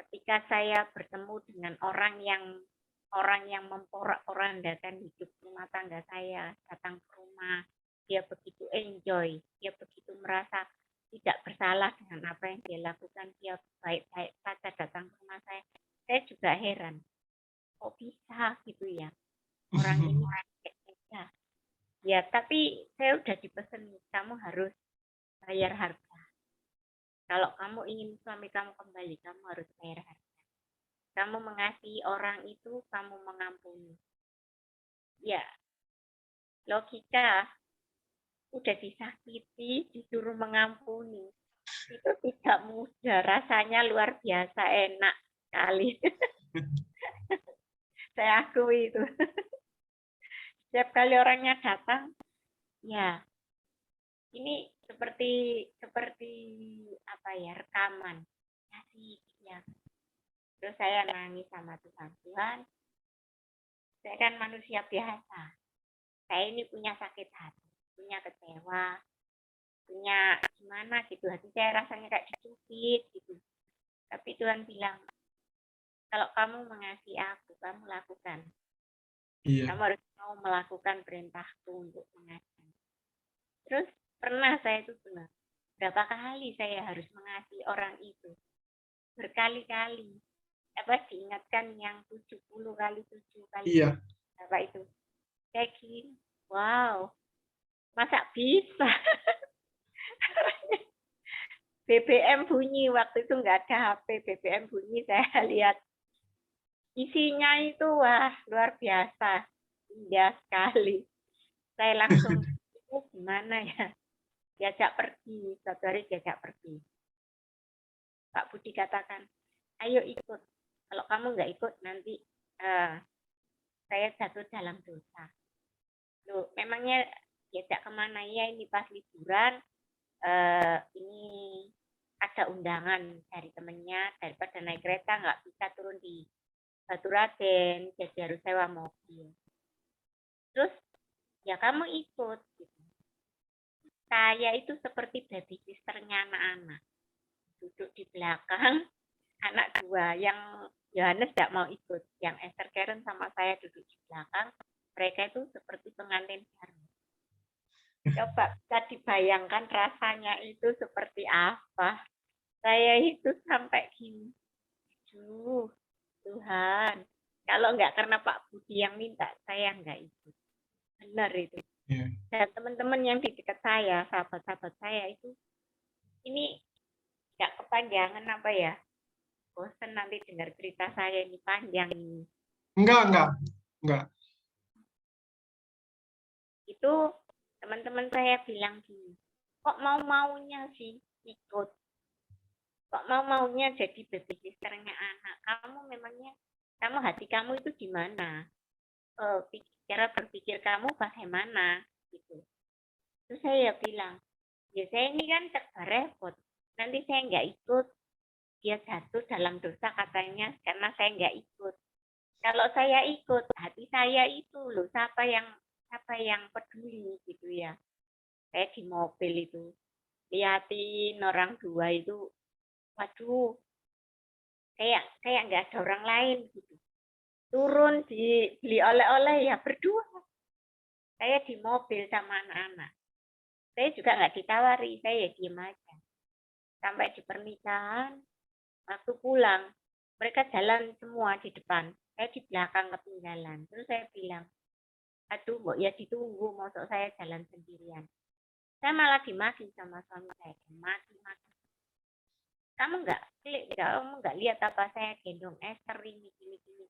Ketika saya bertemu dengan orang yang memporak-porandakan hidup rumah tangga saya, datang ke rumah, dia begitu enjoy, dia begitu merasa tidak bersalah dengan apa yang dia lakukan, dia baik-baik saja datang ke rumah saya juga heran, kok bisa gitu ya, orang ini ya. Ya, tapi saya udah dipesan, kamu harus bayar harga. Kalau kamu ingin suami kamu kembali, kamu harus bayar harga. Kamu mengasihi orang itu, kamu mengampuni. Ya, logika udah disakiti, disuruh mengampuni. Itu tidak mudah, rasanya luar biasa enak sekali. Saya akui itu. Setiap kali orangnya datang, ya ini seperti apa ya, rekaman. Kasih ya. Terus saya nangis sama Tuhan. Saya kan manusia biasa. Saya ini punya sakit hati, punya kecewa, punya gimana gitu. Hati saya rasanya kayak dicubit gitu. Tapi Tuhan bilang, kalau kamu mengasihi aku, kamu lakukan. Kamu harus mau melakukan perintahku untuk mengasihi. Terus pernah saya itu benar. Berapa kali saya harus mengasihi orang itu? Berkali-kali. Diingatkan yang 70 kali 7 kali. Berapa itu? Kayak gini. Wow. Masa bisa? BBM bunyi. Waktu itu nggak ada HP. BBM bunyi, saya lihat. Isinya itu, wah, luar biasa. indah sekali. Saya langsung, itu gimana ya? Diajak pergi, satu hari diajak pergi. Pak Budi katakan, ayo ikut. Kalau kamu nggak ikut, nanti saya jatuh dalam dosa. Loh, memangnya diajak kemana ya? Ini pas liburan, ini ada undangan dari temennya, daripada naik kereta nggak bisa turun di Baturaden, jadi harus sewa mobil. Terus ya kamu ikut. Gitu. Saya itu seperti baby sisternya anak-anak, duduk di belakang, anak dua yang Yohanes tidak mau ikut, yang Esther Karen sama saya duduk di belakang, mereka itu seperti pengantin baru. Coba bisa dibayangkan rasanya itu seperti apa. Saya itu sampai gini, Tuhan, kalau nggak karena Pak Budi yang minta, saya nggak ikut. Benar itu. Yeah. Dan teman-teman yang di dekat saya, sahabat-sahabat saya itu, ini nggak kepanjangan apa ya? Bosan nanti dengar cerita saya ini panjang ini. Enggak. Itu teman-teman saya bilang gini, kok mau-maunya sih ikut? Kok mau-maunya jadi baby sisternya anak? Kamu hati kamu itu di mana? Cara berpikir kamu bagaimana? Gitu. Terus saya bilang, ya saya ini kan serba repot. Nanti saya nggak ikut, dia jatuh dalam dosa katanya karena saya nggak ikut. Kalau saya ikut, hati saya itu loh, siapa yang peduli gitu ya. Saya di mobil itu liatin orang dua itu, waduh, kayak nggak ada orang lain gitu. Turun beli oleh-oleh ya berdua. Saya di mobil sama anak-anak. Saya juga nggak ditawari, saya diem aja. Sampai di pernikahan, waktu pulang, mereka jalan semua di depan. Saya di belakang ketinggalan. Terus saya bilang, aduh, mbok ya ditunggu, mosok saya jalan sendirian. Saya malah dimaki sama suami saya, maki. Kamu nggak lihat apa saya gendong Esther ini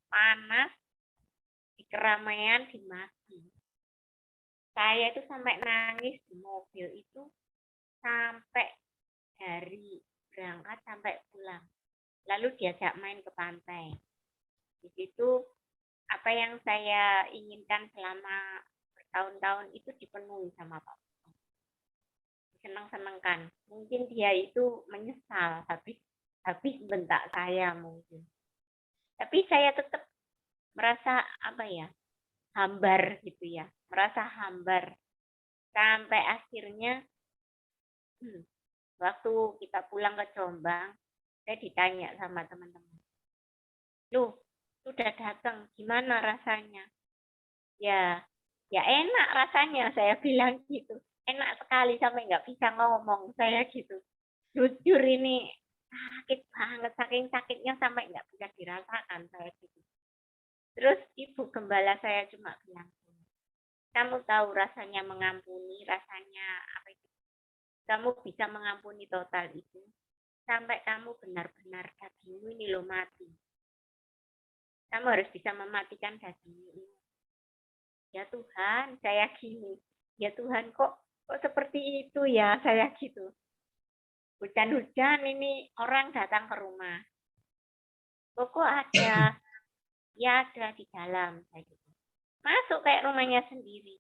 panas di keramaian dimaki. Saya itu sampai nangis di mobil itu sampai dari berangkat sampai pulang. Lalu diajak main ke pantai. Di situ apa yang saya inginkan selama bertahun-tahun itu dipenuhi sama Pak. Senang-senangkan. Mungkin dia itu menyesal habis bentak saya mungkin. Tapi saya tetap merasa hambar gitu ya. Merasa hambar. Sampai akhirnya waktu kita pulang ke Jombang, saya ditanya sama teman-teman. Loh, sudah datang, gimana rasanya? Ya enak rasanya, saya bilang gitu. Enak sekali sampai nggak bisa ngomong saya gitu. Jujur ini sakit banget, saking sakitnya sampai nggak bisa dirasakan saya gitu. Terus ibu gembala saya cuma bilang, kamu tahu rasanya mengampuni, rasanya apa itu? Kamu bisa mengampuni total itu sampai kamu benar-benar dagingmu ini loh mati. Kamu harus bisa mematikan dagingmu ini. Ya Tuhan, saya gini. Ya Tuhan, kok seperti itu ya, saya gitu. Hujan-hujan ini orang datang ke rumah. Kok ada? Ya ada di dalam. Saya gitu. Masuk kayak rumahnya sendiri.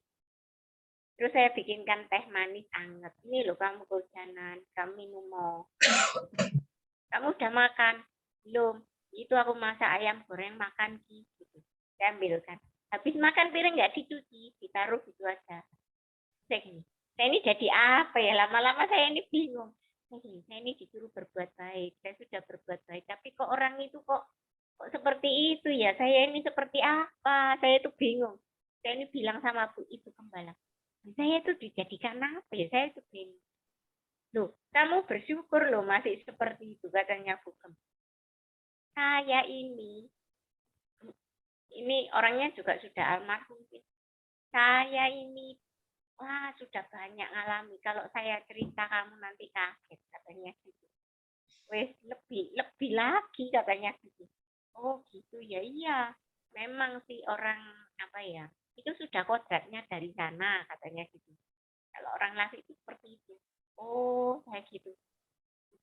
Terus saya bikinkan teh manis anget. Ini loh kamu kehujanan, kamu minum mau. Kamu udah makan? Belum. Itu aku masak ayam goreng makan gitu. Saya ambilkan. Habis makan piring nggak dicuci, ditaruh gitu aja. Saya ini jadi apa ya? Lama-lama saya ini bingung. Saya ini disuruh berbuat baik. Saya sudah berbuat baik. Tapi kok orang itu kok seperti itu ya? Saya ini seperti apa? Saya itu bingung. Saya ini bilang sama ibu gembala. Saya itu dijadikan apa ya? Saya itu bingung. Loh, kamu bersyukur loh masih seperti itu, katanya Bu Gem. Saya ini orangnya juga sudah almarhum. Saya ini sudah banyak ngalami. Kalau saya cerita kamu nanti kaget, katanya gitu. Wes lebih lagi katanya gitu. Oh gitu ya, iya. Memang sih orang Itu sudah kodratnya dari sana, katanya gitu. Kalau orang Lasih itu seperti itu. Oh, saya gitu.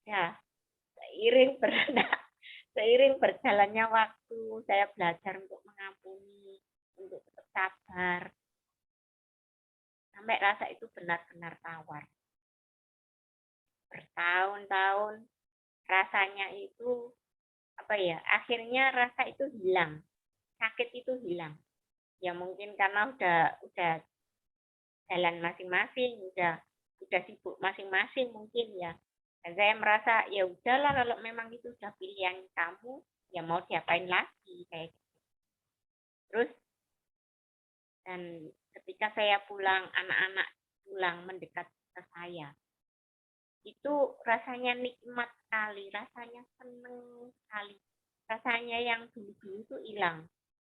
Ya, seiring berjalannya waktu, saya belajar untuk mengampuni, untuk tetap sabar. Sampai rasa itu benar-benar tawar. Bertahun-tahun rasanya itu akhirnya rasa itu hilang, sakit itu hilang. Ya mungkin karena udah jalan masing-masing, udah sibuk masing-masing mungkin ya. Dan saya merasa ya udahlah, kalau memang itu udah pilihan kamu, ya mau diapain lagi kayak gitu. Terus dan ketika saya pulang, anak-anak pulang mendekat ke saya, itu rasanya nikmat sekali, rasanya seneng sekali. Rasanya yang dulu-dulu itu hilang.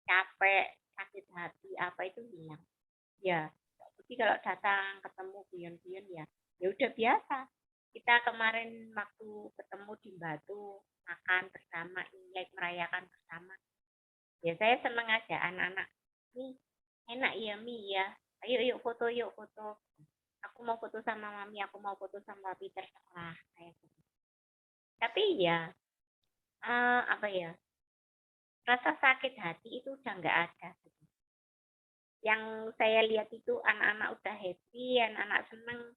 Capek, sakit hati, apa itu hilang. Ya, jadi kalau datang ketemu guyon-guyon ya udah biasa. Kita kemarin waktu ketemu di Batu, makan bersama, Imlek merayakan bersama. Ya saya seneng aja anak-anak. Nih, enak ya Mi ya. Ayo yuk foto, yuk foto. Aku mau foto sama Mami, aku mau foto sama Papi, terserah kayak gitu. Tapi ya rasa sakit hati itu udah nggak ada. Yang saya lihat itu anak-anak udah happy, anak-anak seneng.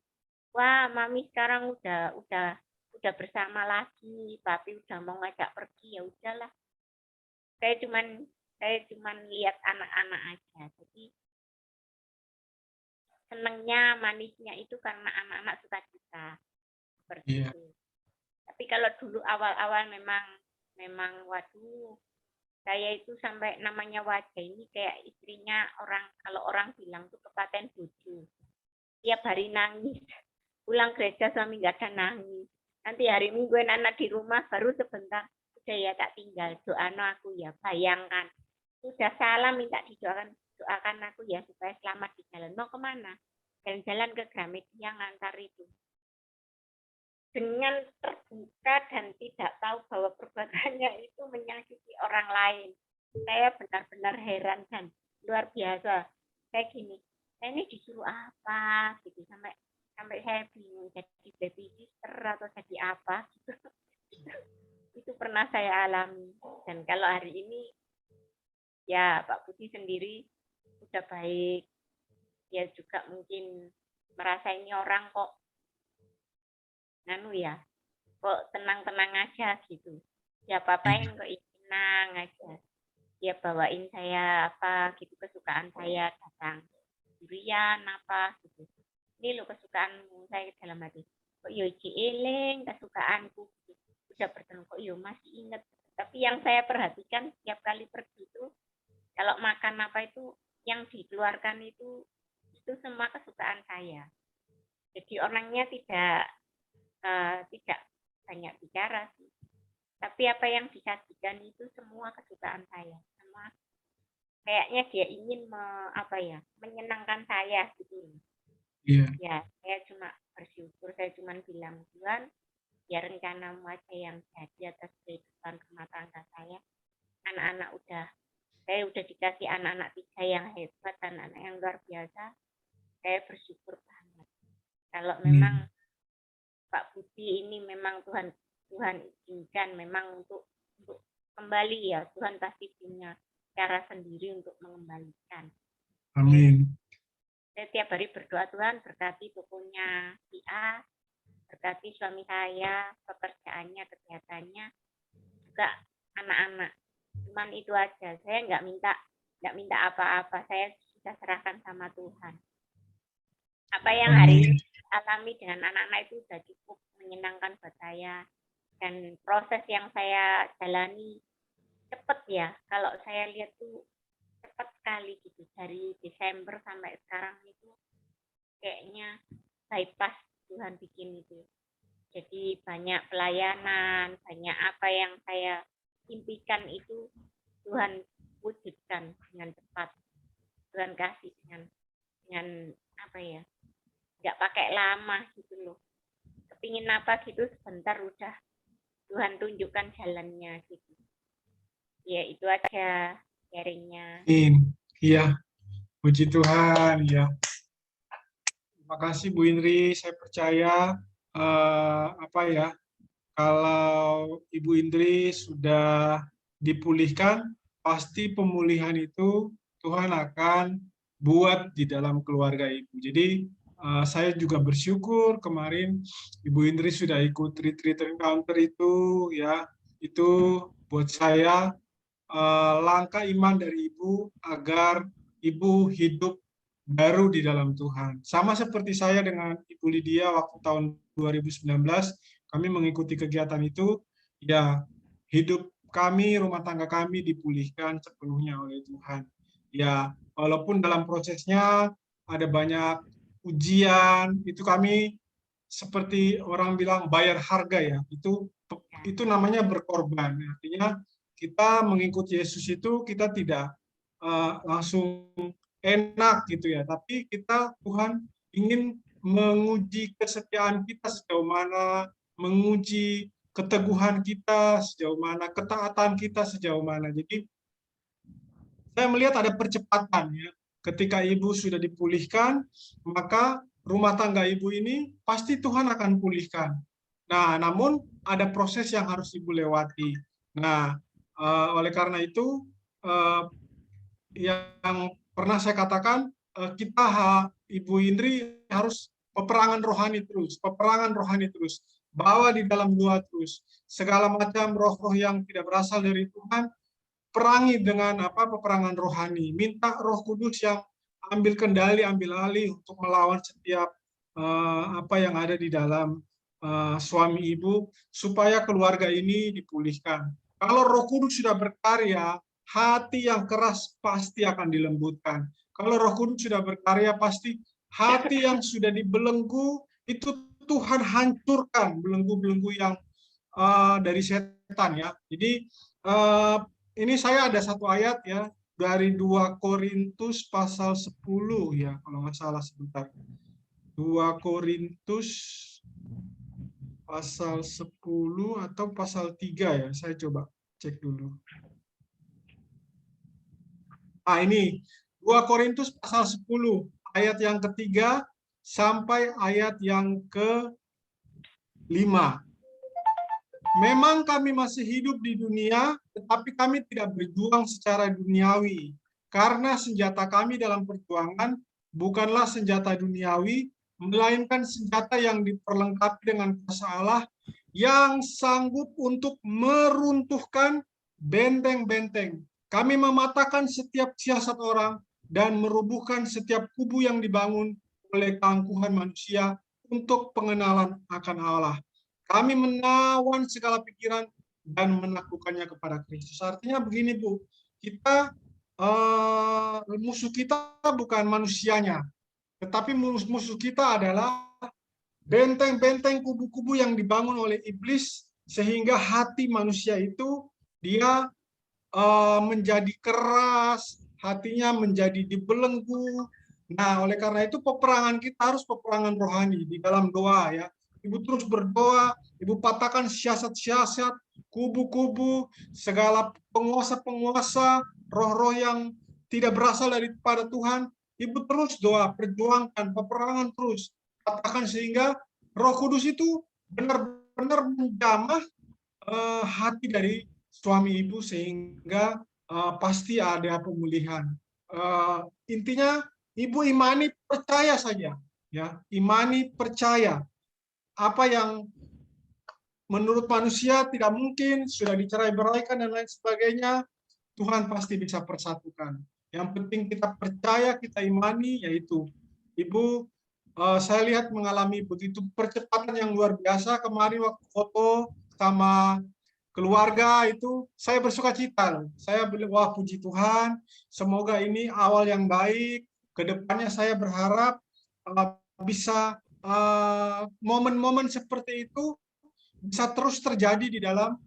Wah, Mami sekarang udah bersama lagi, Papi udah mau ngajak pergi, ya udahlah. Saya cuman lihat anak-anak aja. Jadi senengnya, manisnya itu karena anak-anak suka kita. Seperti itu. Tapi kalau dulu awal-awal memang waduh, saya itu sampai namanya wajah ini kayak istrinya kalau orang bilang tuh kepaten bojo. Tiap hari nangis. Pulang gereja suami nggak ada nangis. Nanti hari Minggu anak di rumah baru sebentar. Udah ya tak tinggal, doakan aku ya. Bayangkan. Sudah salah minta doakan aku ya supaya selamat di jalan. Mau kemana? Jalan-jalan ke Gramedia ngantar itu. Dengan terbuka dan tidak tahu bahwa perbuatannya itu menyakiti orang lain. Saya benar-benar heran dan luar biasa. Kayak gini, saya ini disuruh apa gitu sampai saya bingung jadi babysitter atau jadi apa gitu. Itu pernah saya alami. Dan kalau hari ini ya Pak Budi sendiri udah baik. Ya juga mungkin merasa ini orang kok kok tenang-tenang aja gitu. Ya papain kok tenang aja. Dia bawain saya apa gitu, kesukaan saya, datang durian apa gitu. Ini lo kesukaanmu, saya dalam hati. Kok yo eling kesukaanku gitu. Udah bertemu kok yo masih inget. Tapi yang saya perhatikan setiap kali pergi itu kalau makan apa itu yang dikeluarkan itu semua kesukaan saya. Jadi orangnya tidak banyak bicara sih. Tapi apa yang disajikan itu semua kesukaan saya. Semua kayaknya dia ingin menyenangkan saya gitu. Ya, saya cuma bersyukur, saya cuma bilang Tuhan, ya rencanamu aja yang jadi atas kehidupan rumah tangga saya. Anak-anak saya udah dikasih anak-anak 3 yang hebat, anak-anak yang luar biasa. Saya bersyukur banget. Kalau memang Pak Budi ini memang Tuhan izinkan memang untuk kembali ya, Tuhan pasti punya cara sendiri untuk mengembalikan. Amin. Saya tiap hari berdoa, Tuhan berkati tokonya si A, berkati suami saya, pekerjaannya, kegiatannya, juga anak-anak. Cuman itu aja. Saya nggak minta apa-apa. Saya sudah serahkan sama Tuhan. Apa yang hari ini alami dengan anak-anak itu sudah cukup menyenangkan buat saya. Dan proses yang saya jalani cepat ya. Kalau saya lihat tuh cepat sekali gitu. Dari Desember sampai sekarang itu kayaknya bypass Tuhan bikin itu. Jadi banyak pelayanan, banyak apa yang saya impikan itu Tuhan wujudkan dengan cepat. Tuhan kasih dengan nggak pakai lama gitu loh. Kepingin apa gitu sebentar udah Tuhan tunjukkan jalannya gitu. Ya itu aja sharingnya. Iya. Puji Tuhan, ya. Terima kasih Bu Indri. Saya percaya kalau Ibu Indri sudah dipulihkan, pasti pemulihan itu Tuhan akan buat di dalam keluarga Ibu. Jadi saya juga bersyukur kemarin Ibu Indri sudah ikut retreat encounter itu, ya. Itu buat saya langkah iman dari Ibu agar Ibu hidup baru di dalam Tuhan. Sama seperti saya dengan Ibu Lydia waktu tahun 2019, kami mengikuti kegiatan itu, ya hidup kami, rumah tangga kami dipulihkan sepenuhnya oleh Tuhan. Ya, walaupun dalam prosesnya ada banyak ujian, itu kami seperti orang bilang bayar harga ya, itu namanya berkorban. Artinya kita mengikuti Yesus itu kita tidak langsung enak gitu ya, tapi Tuhan ingin menguji kesetiaan kita sejauh mana, menguji keteguhan kita sejauh mana, ketaatan kita sejauh mana. Jadi saya melihat ada percepatan ya. Ketika ibu sudah dipulihkan, maka rumah tangga ibu ini pasti Tuhan akan pulihkan. Nah, namun ada proses yang harus ibu lewati. Nah, oleh karena itu yang pernah saya katakan, Ibu Indri harus peperangan rohani terus, bawa di dalam doa terus. Segala macam roh-roh yang tidak berasal dari Tuhan, perangi dengan peperangan rohani. Minta Roh Kudus yang ambil kendali, ambil alih untuk melawan setiap apa yang ada di dalam suami ibu, supaya keluarga ini dipulihkan. Kalau Roh Kudus sudah berkarya, hati yang keras pasti akan dilembutkan. Kalau Roh Kudus sudah berkarya, pasti hati yang sudah dibelenggu itu Tuhan hancurkan belenggu-belenggu yang dari setan ya. Jadi ini saya ada satu ayat ya dari 2 Korintus pasal 10 ya, kalau nggak salah sebentar. 2 Korintus pasal 10 atau pasal 3 ya, saya coba cek dulu. Ini 2 Korintus pasal 10 ayat yang ketiga sampai ayat yang ke-5. Memang kami masih hidup di dunia, tetapi kami tidak berjuang secara duniawi. Karena senjata kami dalam perjuangan bukanlah senjata duniawi, melainkan senjata yang diperlengkapi dengan kuasa Allah yang sanggup untuk meruntuhkan benteng-benteng. Kami mematahkan setiap siasat orang dan merubuhkan setiap kubu yang dibangun oleh keangkuhan manusia untuk pengenalan akan Allah. Kami menawan segala pikiran dan menaklukkannya kepada Kristus. Artinya begini Bu, musuh kita bukan manusianya, tetapi musuh kita adalah benteng-benteng kubu-kubu yang dibangun oleh iblis, sehingga hati manusia itu dia menjadi keras, hatinya menjadi dibelenggu. Nah, oleh karena itu peperangan kita harus peperangan rohani di dalam doa ya. Ibu terus berdoa, ibu patahkan siasat-siasat, kubu-kubu, segala penguasa-penguasa, roh-roh yang tidak berasal daripada Tuhan. Ibu terus doa, perjuangkan, peperangan terus, patahkan sehingga Roh Kudus itu benar-benar menjamah hati dari suami ibu sehingga pasti ada pemulihan. Intinya ibu imani, percaya saja ya, imani, percaya. Apa yang menurut manusia tidak mungkin, sudah dicerai-beraikan dan lain sebagainya, Tuhan pasti bisa persatukan. Yang penting kita percaya, kita imani, yaitu ibu saya lihat mengalami begitu percepatan yang luar biasa. Kemarin waktu foto sama keluarga itu saya bersuka cita. Saya bilang, wah puji Tuhan, semoga ini awal yang baik. Kedepannya saya berharap bisa momen-momen seperti itu bisa terus terjadi di dalam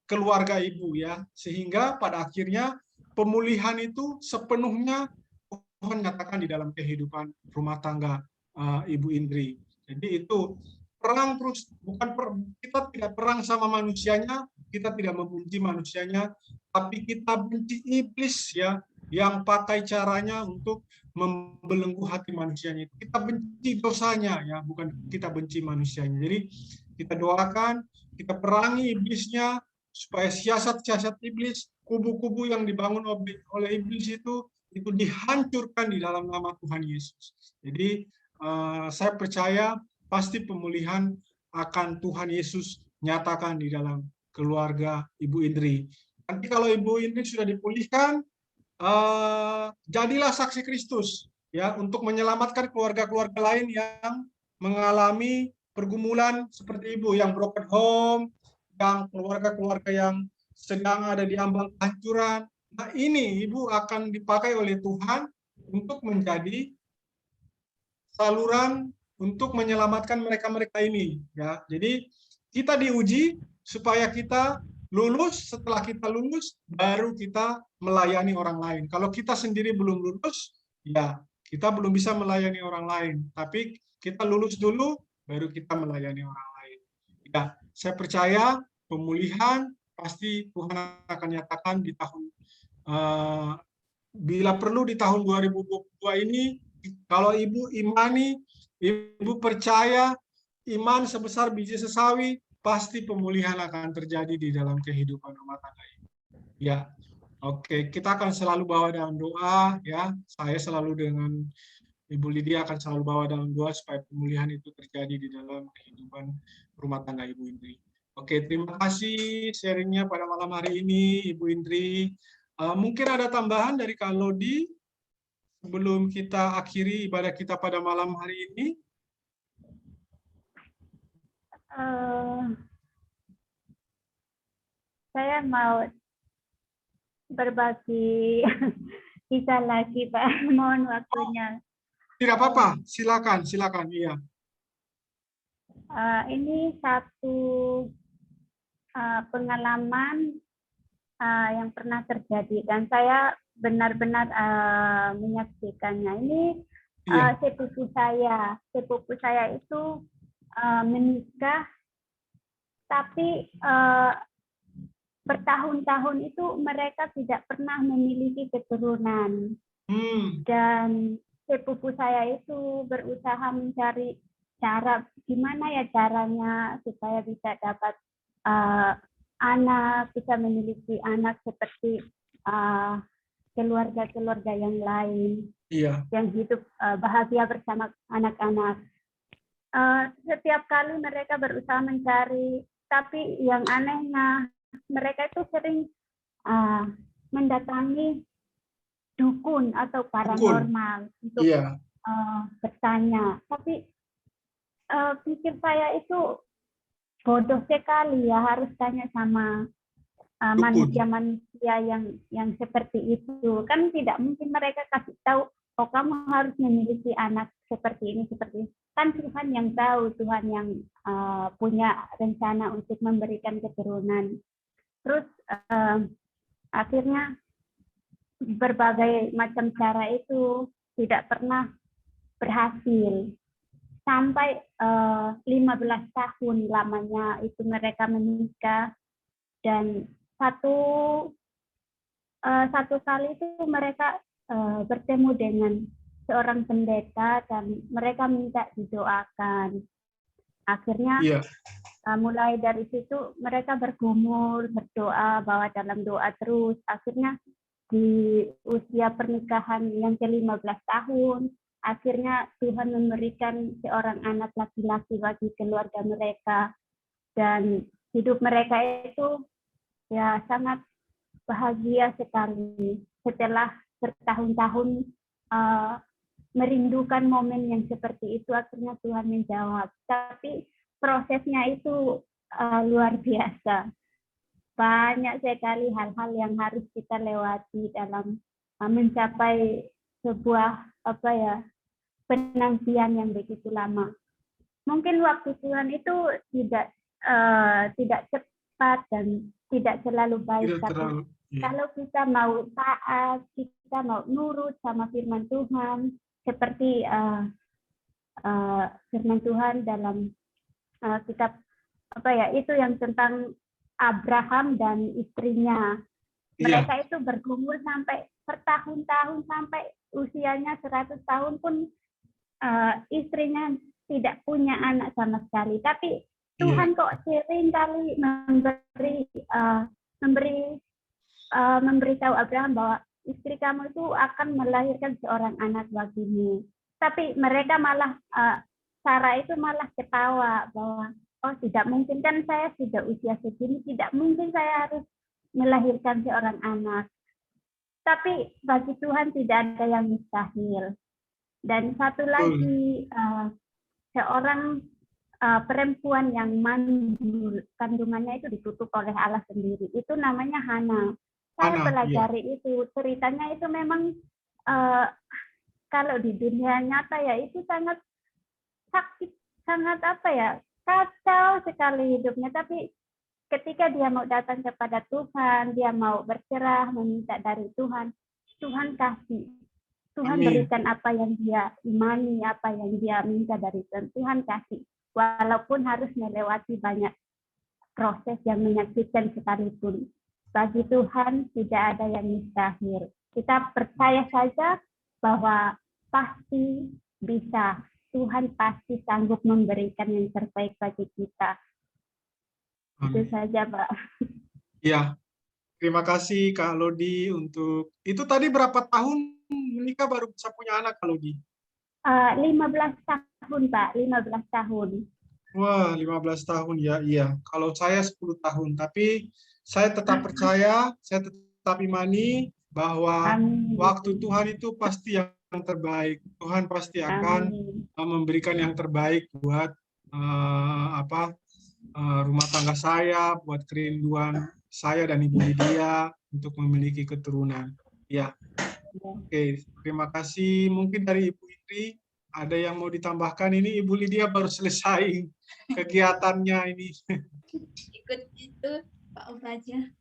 keluarga ibu ya, sehingga pada akhirnya pemulihan itu sepenuhnya Tuhan nyatakan di dalam kehidupan rumah tangga Ibu Indri. Jadi itu perang terus, kita tidak perang sama manusianya, kita tidak membenci manusianya, tapi kita benci iblis ya. yang pakai caranya untuk membelenggu hati manusianya. Kita benci dosanya, ya, bukan kita benci manusianya. Jadi kita doakan, kita perangi iblisnya, supaya siasat-siasat iblis, kubu-kubu yang dibangun oleh iblis itu dihancurkan di dalam nama Tuhan Yesus. Jadi saya percaya pasti pemulihan akan Tuhan Yesus nyatakan di dalam keluarga Ibu Indri. Nanti kalau Ibu Indri sudah dipulihkan, jadilah saksi Kristus, ya, untuk menyelamatkan keluarga-keluarga lain yang mengalami pergumulan seperti Ibu, yang broken home, yang keluarga-keluarga yang sedang ada di ambang kehancuran. Nah, ini Ibu akan dipakai oleh Tuhan untuk menjadi saluran untuk menyelamatkan mereka-mereka ini, ya. Jadi kita diuji supaya kita lulus. Setelah kita lulus, baru kita melayani orang lain. Kalau kita sendiri belum lulus, ya kita belum bisa melayani orang lain. Tapi kita lulus dulu, baru kita melayani orang lain. Ya, saya percaya pemulihan pasti Tuhan akan nyatakan di tahun bila perlu di tahun 2022 ini. Kalau Ibu imani, Ibu percaya, iman sebesar biji sesawi, pasti pemulihan akan terjadi di dalam kehidupan rumah tangga Ibu. Ya, oke, kita akan selalu bawa dalam doa, ya. Saya selalu dengan Ibu Lydia akan selalu bawa dalam doa supaya pemulihan itu terjadi di dalam kehidupan rumah tangga Ibu Indri. Oke, terima kasih sharingnya pada malam hari ini, Ibu Indri. Mungkin ada tambahan dari Kak Lodi sebelum kita akhiri ibadah kita pada malam hari ini? Saya mau berbagi kisah lagi, Pak. Mohon waktunya. Tidak apa-apa, silakan, silakan. Iya. Ini satu pengalaman yang pernah terjadi dan saya benar-benar menyaksikannya. Ini sepupu saya itu menikah, tapi bertahun-tahun itu mereka tidak pernah memiliki keturunan. Dan sepupu saya itu berusaha mencari cara gimana ya caranya supaya bisa dapat anak, bisa memiliki anak seperti keluarga-keluarga yang lain, yang hidup bahagia bersama anak-anak. Setiap kali mereka berusaha mencari, tapi yang anehnya mereka itu sering mendatangi dukun atau paranormal untuk bertanya. Tapi pikir saya itu bodoh sekali ya, harus tanya sama manusia-manusia yang seperti itu. Kan tidak mungkin mereka kasih tahu, oh kamu harus memiliki anak seperti ini, seperti ini. Kan Tuhan yang tahu, Tuhan yang punya rencana untuk memberikan keturunan. Terus akhirnya berbagai macam cara itu tidak pernah berhasil. Sampai 15 tahun lamanya itu mereka menikah, dan satu kali itu mereka bertemu dengan seorang pendeta dan mereka minta didoakan. Akhirnya mulai dari situ mereka bergumul, berdoa, bawa dalam doa terus. Akhirnya di usia pernikahan yang ke-15 tahun, akhirnya Tuhan memberikan seorang anak laki-laki bagi keluarga mereka, dan hidup mereka itu ya sangat bahagia sekali. Setelah bertahun-tahun merindukan momen yang seperti itu, akhirnya Tuhan menjawab. Tapi prosesnya itu luar biasa. Banyak sekali hal-hal yang harus kita lewati dalam mencapai sebuah penantian yang begitu lama. Mungkin waktu Tuhan itu tidak cepat dan tidak selalu baik, tapi kalau kita mau taat, kita mau nurut sama firman Tuhan, seperti firman Tuhan dalam kitab itu yang tentang Abraham dan istrinya. Mereka itu bergumul sampai bertahun-tahun sampai usianya 100 tahun pun istrinya tidak punya anak sama sekali. Tapi Tuhan kok sering kali memberitahu Abraham bahwa istri kamu itu akan melahirkan seorang anak bagimu. Tapi mereka malah, Sarah itu malah ketawa bahwa, oh tidak mungkin, kan saya sudah usia segini, tidak mungkin saya harus melahirkan seorang anak. Tapi bagi Tuhan tidak ada yang mustahil. Dan satu lagi, seorang perempuan yang mandul, kandungannya itu ditutup oleh Allah sendiri. Itu namanya Hana. Saya pelajari itu, ceritanya itu memang kalau di dunia nyata ya itu sangat sakit, sangat kacau sekali hidupnya. Tapi ketika dia mau datang kepada Tuhan, dia mau berserah, meminta dari Tuhan, Tuhan kasih. Tuhan berikan apa yang dia imani, apa yang dia minta dari Tuhan. Tuhan kasih. Walaupun harus melewati banyak proses yang menyakitkan sekalipun. Bagi Tuhan tidak ada yang mustahil. Kita percaya saja bahwa pasti bisa. Tuhan pasti sanggup memberikan yang terbaik bagi kita. Itu saja, Pak. Ya, terima kasih Kak Lodi untuk itu tadi berapa tahun menikah baru bisa punya anak Kak Lodi? 15 tahun, Pak. 15 tahun. Wah, 15 tahun ya, iya. Kalau saya 10 tahun, tapi saya tetap percaya, saya tetap imani bahwa waktu Tuhan itu pasti yang terbaik. Tuhan pasti akan memberikan yang terbaik buat rumah tangga saya, buat kerinduan saya dan Ibu Lydia untuk memiliki keturunan. Ya, oke. Terima kasih. Mungkin dari Ibu Indri ada yang mau ditambahkan? Ini Ibu Lydia baru selesai kegiatannya ini. Ikut itu Pak Upaja.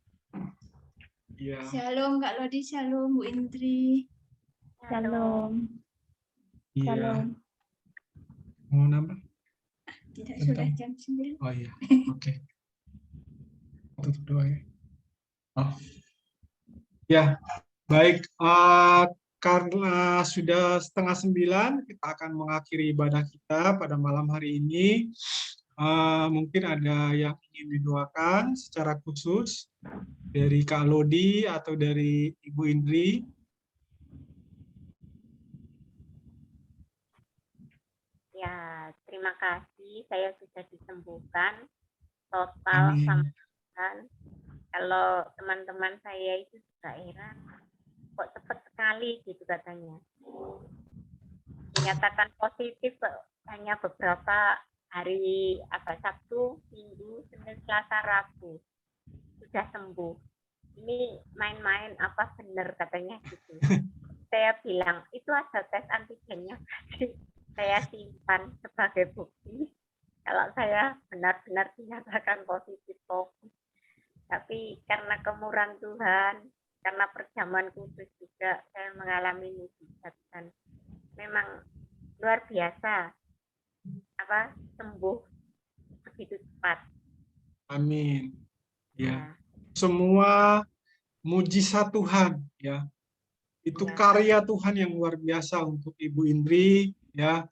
Ya. Shalom Kak Lodi, shalom Bu Indri. Shalom. Iya. Mau nambah? Tidak, sudah jam 9. Oh iya, oke. Tutup doa ya. Oh. Ya, baik. Karena sudah 8:30, kita akan mengakhiri ibadah kita pada malam hari ini. Mungkin ada yang ingin didoakan secara khusus dari Kak Lodi atau dari Ibu Indri. Ya, terima kasih. Saya sudah disembuhkan total sama Tuhan. Kalau teman-teman saya itu juga heran, kok cepat sekali gitu katanya. Dinyatakan positif hanya beberapa hari, Sabtu, Minggu, Senin, Selasa, Rabu sudah sembuh. Ini main-main apa benar katanya gitu. Saya bilang itu ada tes antigennya, saya simpan sebagai bukti kalau saya benar-benar dinyatakan positif COVID. Tapi karena kemurahan Tuhan, karena perjamuan kudus juga, saya mengalami mujizat dan memang luar biasa sembuh begitu cepat. Amin. Ya. Semua mujizat Tuhan ya. Itu karya Tuhan yang luar biasa untuk Ibu Indri ya.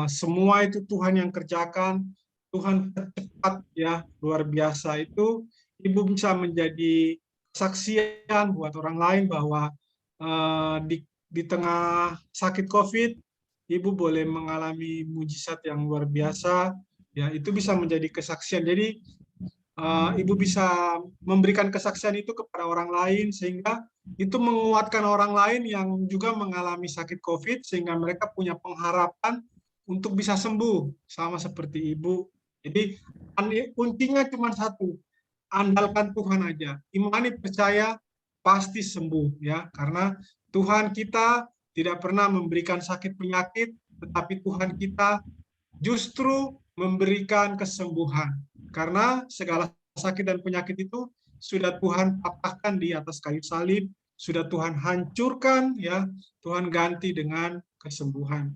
Semua itu Tuhan yang kerjakan, Tuhan cepat ya, luar biasa. Itu Ibu bisa menjadi kesaksian buat orang lain bahwa di tengah sakit COVID, Ibu boleh mengalami mujizat yang luar biasa. Ya, itu bisa menjadi kesaksian. Jadi Ibu bisa memberikan kesaksian itu kepada orang lain sehingga itu menguatkan orang lain yang juga mengalami sakit COVID sehingga mereka punya pengharapan untuk bisa sembuh sama seperti Ibu. Jadi kuncinya cuma satu, andalkan Tuhan aja. Imani, percaya, pasti sembuh ya, karena Tuhan kita tidak pernah memberikan sakit penyakit, tetapi Tuhan kita justru memberikan kesembuhan. Karena segala sakit dan penyakit itu sudah Tuhan patahkan di atas kayu salib, sudah Tuhan hancurkan ya, Tuhan ganti dengan kesembuhan.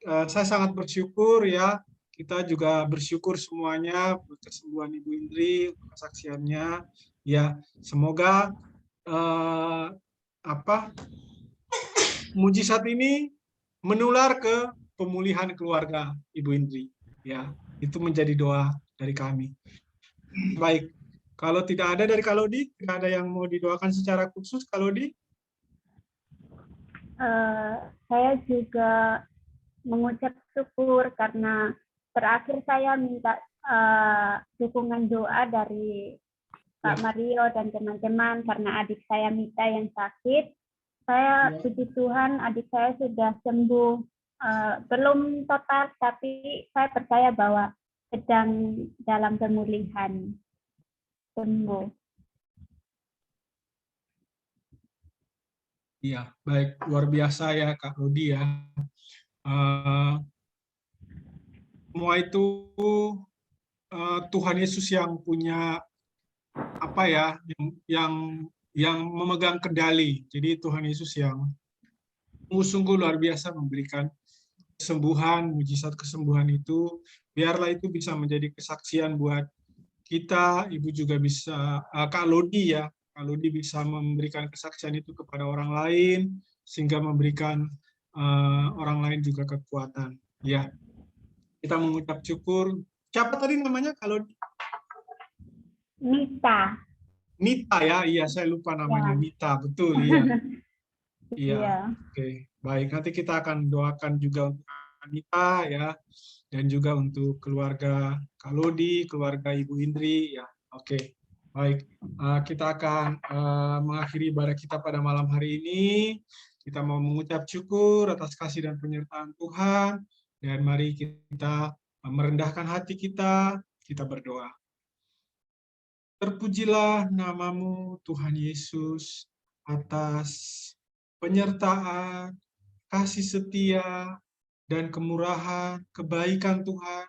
Saya sangat bersyukur ya, kita juga bersyukur semuanya buat kesembuhan Ibu Indri, kesaksiannya. Ya, semoga mujizat ini menular ke pemulihan keluarga Ibu Indri. Ya, itu menjadi doa dari kami. Baik, kalau tidak ada dari Kalodi, tidak ada yang mau didoakan secara khusus, Kalodi? Saya juga mengucap syukur karena terakhir saya minta dukungan doa dari Pak Mario dan teman-teman karena adik saya Mita yang sakit. Saya puji Tuhan adik saya sudah sembuh. Belum total, tapi saya percaya bahwa sedang dalam pemulihan, sembuh. Iya, baik, luar biasa ya Kak Rudi ya. Semua itu Tuhan Yesus yang punya yang memegang kendali. Jadi Tuhan Yesus yang sungguh luar biasa memberikan kesembuhan, mujizat kesembuhan itu. Biarlah itu bisa menjadi kesaksian buat kita. Ibu juga bisa, Kak Lodi ya, Kak Lodi bisa memberikan kesaksian itu kepada orang lain sehingga memberikan orang lain juga kekuatan. Ya, kita mengucap syukur. Siapa tadi namanya kalau Nita. Nita ya, iya saya lupa namanya Nita, betul iya. Iya. Oke, baik. Nanti kita akan doakan juga untuk Nita ya, dan juga untuk keluarga Kalodi, keluarga Ibu Indri ya. Oke, baik. Kita akan mengakhiri ibadah kita pada malam hari ini. Kita mau mengucap syukur atas kasih dan penyertaan Tuhan, dan mari kita merendahkan hati kita berdoa. Terpujilah namamu Tuhan Yesus atas penyertaan, kasih setia, dan kemurahan, kebaikan Tuhan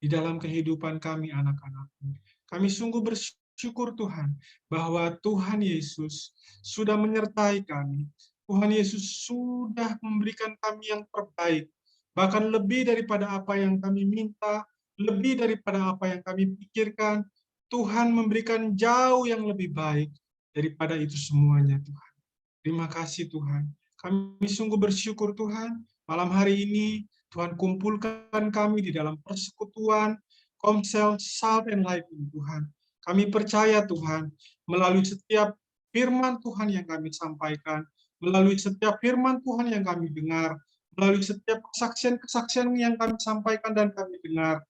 di dalam kehidupan kami anak-anak-Mu. Kami sungguh bersyukur Tuhan bahwa Tuhan Yesus sudah menyertai kami. Tuhan Yesus sudah memberikan kami yang terbaik, bahkan lebih daripada apa yang kami minta, lebih daripada apa yang kami pikirkan. Tuhan memberikan jauh yang lebih baik daripada itu semuanya Tuhan. Terima kasih Tuhan. Kami sungguh bersyukur Tuhan, malam hari ini Tuhan kumpulkan kami di dalam persekutuan Komsel Salt and Light ini Tuhan. Kami percaya Tuhan, melalui setiap firman Tuhan yang kami sampaikan, melalui setiap firman Tuhan yang kami dengar, melalui setiap kesaksian-kesaksian yang kami sampaikan dan kami dengar,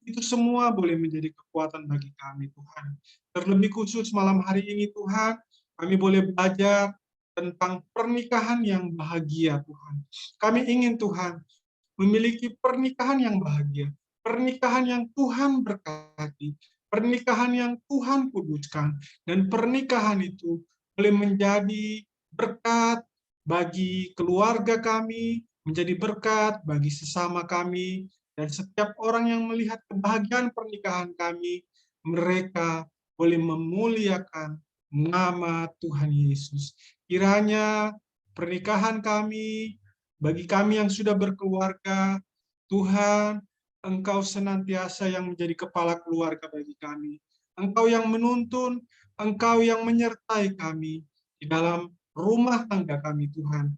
itu semua boleh menjadi kekuatan bagi kami Tuhan. Terlebih khusus malam hari ini Tuhan, kami boleh belajar tentang pernikahan yang bahagia Tuhan. Kami ingin Tuhan memiliki pernikahan yang bahagia, pernikahan yang Tuhan berkati, pernikahan yang Tuhan kuduskan, dan pernikahan itu boleh menjadi berkat bagi keluarga kami, menjadi berkat bagi sesama kami, dan setiap orang yang melihat kebahagiaan pernikahan kami, mereka boleh memuliakan nama Tuhan Yesus. Kiranya pernikahan kami, bagi kami yang sudah berkeluarga, Tuhan, Engkau senantiasa yang menjadi kepala keluarga bagi kami. Engkau yang menuntun, Engkau yang menyertai kami di dalam rumah tangga kami, Tuhan.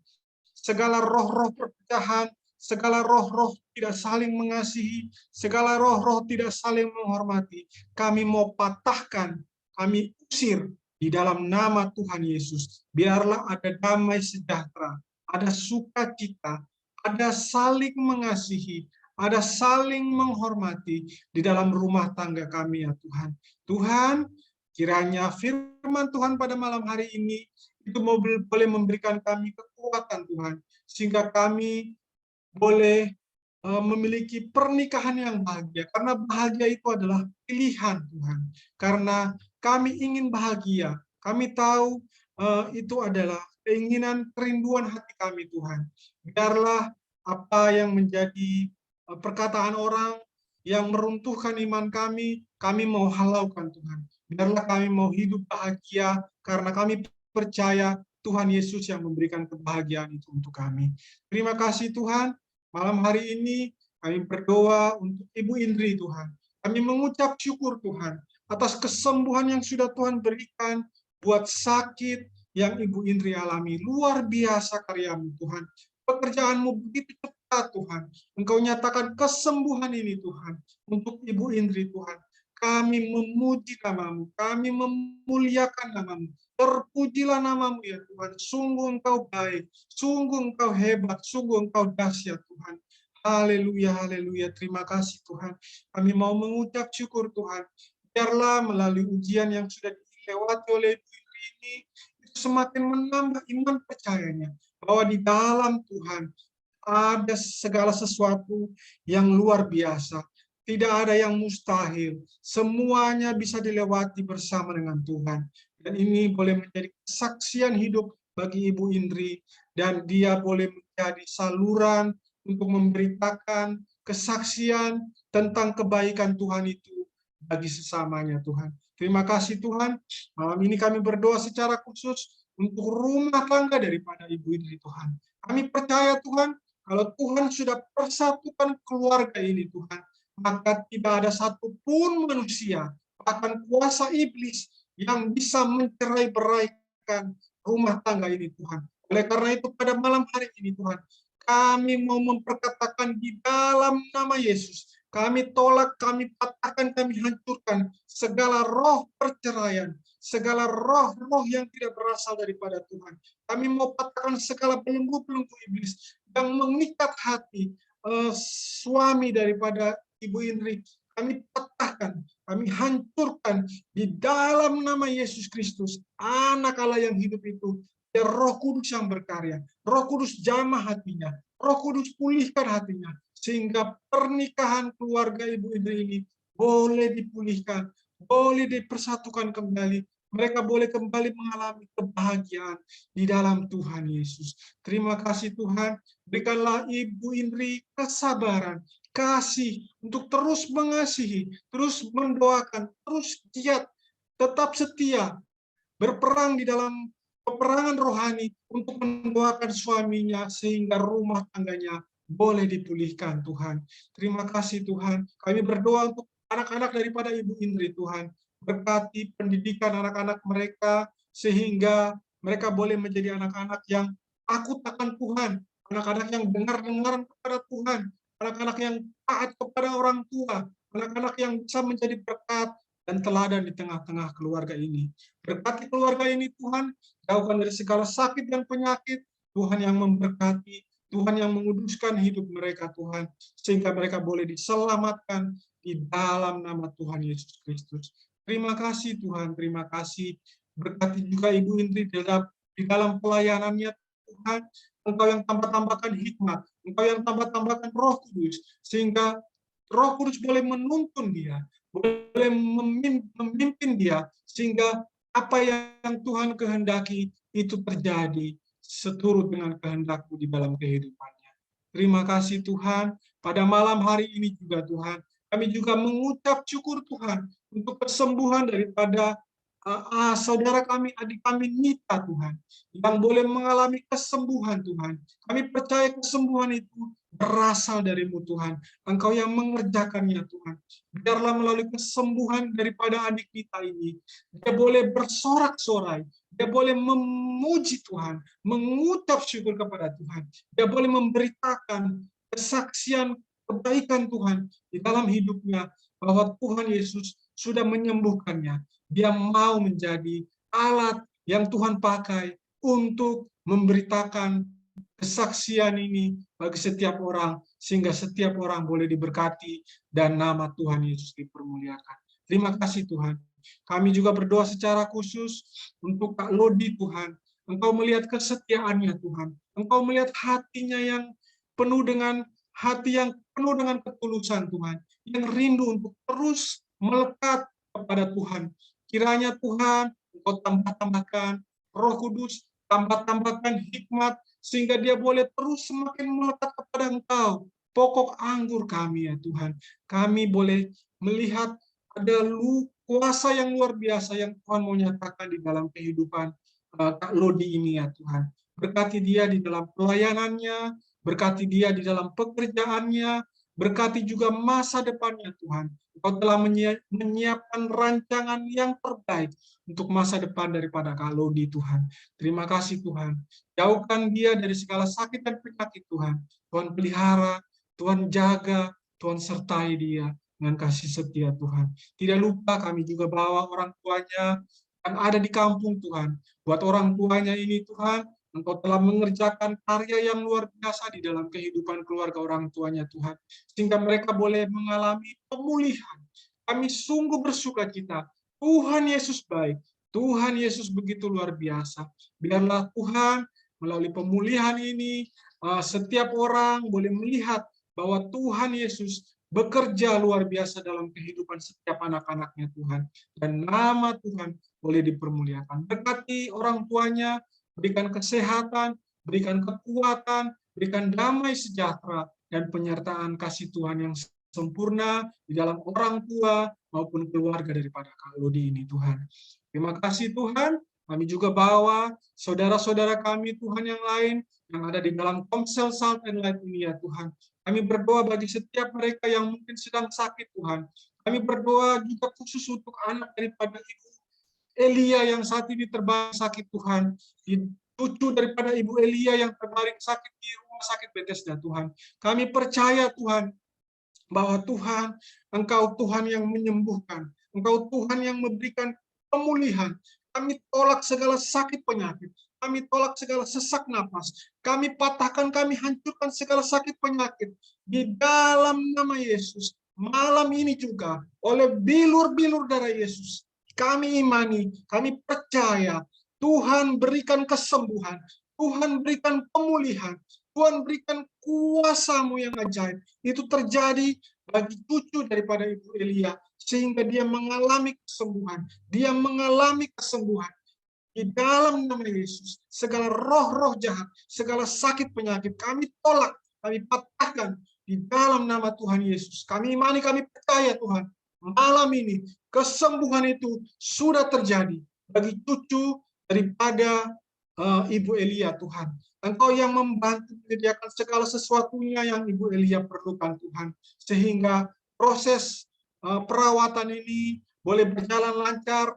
Segala roh-roh perpecahan, segala roh-roh tidak saling mengasihi, segala roh-roh tidak saling menghormati, kami mau patahkan, kami usir di dalam nama Tuhan Yesus. Biarlah ada damai sejahtera, ada sukacita, ada saling mengasihi, ada saling menghormati di dalam rumah tangga kami ya Tuhan. Tuhan, kiranya firman Tuhan pada malam hari ini itu boleh memberikan kami kekuatan Tuhan, sehingga kami boleh memiliki pernikahan yang bahagia, karena bahagia itu adalah pilihan Tuhan. Karena kami ingin bahagia, kami tahu itu adalah keinginan, kerinduan hati kami Tuhan. Biarlah apa yang menjadi perkataan orang yang meruntuhkan iman kami mau halaukan Tuhan. Biarlah kami mau hidup bahagia, karena kami percaya Tuhan Yesus yang memberikan kebahagiaan itu untuk kami. Terima kasih Tuhan. Malam hari ini kami berdoa untuk Ibu Indri Tuhan. Kami mengucap syukur Tuhan atas kesembuhan yang sudah Tuhan berikan buat sakit, yang Ibu Indri alami. Luar biasa karyamu Tuhan. Pekerjaanmu begitu cepat Tuhan. Engkau nyatakan kesembuhan ini Tuhan. Untuk Ibu Indri Tuhan. Kami memuji namamu. Kami memuliakan namamu. Terpujilah namamu ya Tuhan. Sungguh Engkau baik. Sungguh Engkau hebat. Sungguh Engkau dahsyat Tuhan. Haleluya, haleluya. Terima kasih Tuhan. Kami mau mengucap syukur Tuhan. Biarlah melalui ujian yang sudah dilewati oleh Ibu Indri ini, itu semakin menambah iman percayanya. Bahwa di dalam Tuhan ada segala sesuatu yang luar biasa. Tidak ada yang mustahil. Semuanya bisa dilewati bersama dengan Tuhan. Dan ini boleh menjadi kesaksian hidup bagi Ibu Indri. Dan dia boleh menjadi saluran untuk memberitakan kesaksian tentang kebaikan Tuhan itu bagi sesamanya Tuhan. Terima kasih Tuhan. Malam ini kami berdoa secara khusus untuk rumah tangga daripada Ibu Indri Tuhan. Kami percaya Tuhan, kalau Tuhan sudah persatukan keluarga ini Tuhan, maka tidak ada satupun manusia, bahkan kuasa iblis yang bisa mencerai-beraikan rumah tangga ini Tuhan. Oleh karena itu pada malam hari ini Tuhan, kami mau memperkatakan di dalam nama Yesus, kami tolak, kami patahkan, kami hancurkan segala roh perceraian, segala roh-roh yang tidak berasal daripada Tuhan. Kami mau patahkan segala belenggu-belenggu iblis yang mengikat hati suami daripada Ibu Indri. Kami patahkan, kami hancurkan di dalam nama Yesus Kristus, Anak Allah yang hidup itu. Dan Roh Kudus yang berkarya, Roh Kudus jamah hatinya, Roh Kudus pulihkan hatinya, sehingga pernikahan keluarga Ibu Indri ini boleh dipulihkan, boleh dipersatukan kembali. Mereka boleh kembali mengalami kebahagiaan di dalam Tuhan Yesus. Terima kasih Tuhan, berikanlah Ibu Indri kesabaran, kasih untuk terus mengasihi, terus mendoakan, terus giat, tetap setia, berperang di dalam peperangan rohani untuk mendoakan suaminya sehingga rumah tangganya boleh dipulihkan Tuhan. Terima kasih Tuhan. Kami berdoa untuk anak-anak daripada Ibu Indri Tuhan. Berkati pendidikan anak-anak mereka sehingga mereka boleh menjadi anak-anak yang takut akan Tuhan. Anak-anak yang dengar-dengaran kepada Tuhan. Anak-anak yang taat kepada orang tua. Anak-anak yang bisa menjadi berkat dan teladan di tengah-tengah keluarga ini. Berkati keluarga ini Tuhan, jauhkan dari segala sakit dan penyakit, Tuhan yang memberkati, Tuhan yang menguduskan hidup mereka Tuhan, sehingga mereka boleh diselamatkan di dalam nama Tuhan Yesus Kristus. Terima kasih Tuhan, terima kasih. Berkati juga Ibu Indri di dalam pelayanannya Tuhan, Engkau yang tambah-tambahkan hikmat, Engkau yang tambah-tambahkan Roh Kudus, sehingga Roh Kudus boleh menuntun dia, boleh memimpin dia, sehingga apa yang Tuhan kehendaki itu terjadi seturut dengan kehendak-Mu di dalam kehidupannya. Terima kasih Tuhan, pada malam hari ini juga Tuhan, kami juga mengucap syukur Tuhan untuk kesembuhan daripada saudara kami, adik kami Nita Tuhan, yang boleh mengalami kesembuhan Tuhan. Kami percaya kesembuhan itu berasal dari-Mu Tuhan. Engkau yang mengerjakannya Tuhan. Biarlah melalui kesembuhan daripada adik kita ini, dia boleh bersorak-sorai, dia boleh memuji Tuhan, mengucap syukur kepada Tuhan. Dia boleh memberitakan kesaksian kebaikan Tuhan di dalam hidupnya, bahwa Tuhan Yesus sudah menyembuhkannya. Dia mau menjadi alat yang Tuhan pakai untuk memberitakan kesaksian ini bagi setiap orang, sehingga setiap orang boleh diberkati dan nama Tuhan Yesus dipermuliakan. Terima kasih Tuhan. Kami juga berdoa secara khusus untuk Kak Lodi Tuhan. Engkau melihat kesetiaannya Tuhan. Engkau melihat hatinya yang penuh dengan hati yang penuh dengan ketulusan Tuhan. Yang rindu untuk terus melekat kepada Tuhan. Kiranya Tuhan, Engkau tambah-tambahkan Roh Kudus, tambah-tambahkan hikmat, sehingga dia boleh terus semakin melekat kepada Engkau. Pokok anggur kami ya Tuhan. Kami boleh melihat ada kuasa yang luar biasa yang Tuhan mau nyatakan di dalam kehidupan Kak Lodi ini ya Tuhan. Berkati dia di dalam pelayanannya, berkati dia di dalam pekerjaannya, Berkati juga masa depannya Tuhan. Engkau telah menyiapkan rancangan yang terbaik untuk masa depan daripada Kak Lodi Tuhan. Terima kasih Tuhan. Jauhkan dia dari segala sakit dan penyakit Tuhan. Tuhan pelihara, Tuhan jaga, Tuhan sertai dia dengan kasih setia Tuhan. Tidak lupa kami juga bawa orang tuanya yang ada di kampung Tuhan. Buat orang tuanya ini Tuhan, Engkau telah mengerjakan karya yang luar biasa di dalam kehidupan keluarga orang tuanya Tuhan. Sehingga mereka boleh mengalami pemulihan. Kami sungguh bersukacita. Tuhan Yesus baik. Tuhan Yesus begitu luar biasa. Biarlah Tuhan melalui pemulihan ini, setiap orang boleh melihat bahwa Tuhan Yesus bekerja luar biasa dalam kehidupan setiap anak-anaknya Tuhan. Dan nama Tuhan boleh dipermuliakan. Berkati orang tuanya, berikan kesehatan, berikan kekuatan, berikan damai sejahtera, dan penyertaan kasih Tuhan yang sempurna di dalam orang tua maupun keluarga daripada Kak Lodi ini Tuhan. Terima kasih Tuhan, kami juga bawa saudara-saudara kami Tuhan yang lain yang ada di dalam Komsel Salt and Light ini ya Tuhan. Kami berdoa bagi setiap mereka yang mungkin sedang sakit Tuhan. Kami berdoa juga khusus untuk anak daripada Ibu Elia yang saat ini terbaring sakit Tuhan, cucu daripada Ibu Elia yang terbaring sakit di rumah sakit Bethesda Tuhan. Kami percaya Tuhan bahwa Tuhan, Engkau Tuhan yang menyembuhkan, Engkau Tuhan yang memberikan pemulihan. Kami tolak segala sakit penyakit, kami tolak segala sesak napas, kami patahkan, kami hancurkan segala sakit penyakit di dalam nama Yesus. Malam ini juga oleh bilur-bilur darah Yesus, kami imani, kami percaya Tuhan berikan kesembuhan, Tuhan berikan pemulihan, Tuhan berikan kuasa-Mu yang ajaib. Itu terjadi bagi cucu daripada Ibu Elia, sehingga dia mengalami kesembuhan. Dia mengalami kesembuhan. Di dalam nama Yesus, segala roh-roh jahat, segala sakit penyakit, kami tolak, kami patahkan di dalam nama Tuhan Yesus. Kami imani, kami percaya Tuhan. Malam ini, kesembuhan itu sudah terjadi bagi cucu daripada Ibu Elia Tuhan. Engkau yang membantu menyediakan segala sesuatunya yang Ibu Elia perlukan Tuhan. Sehingga proses perawatan ini boleh berjalan lancar,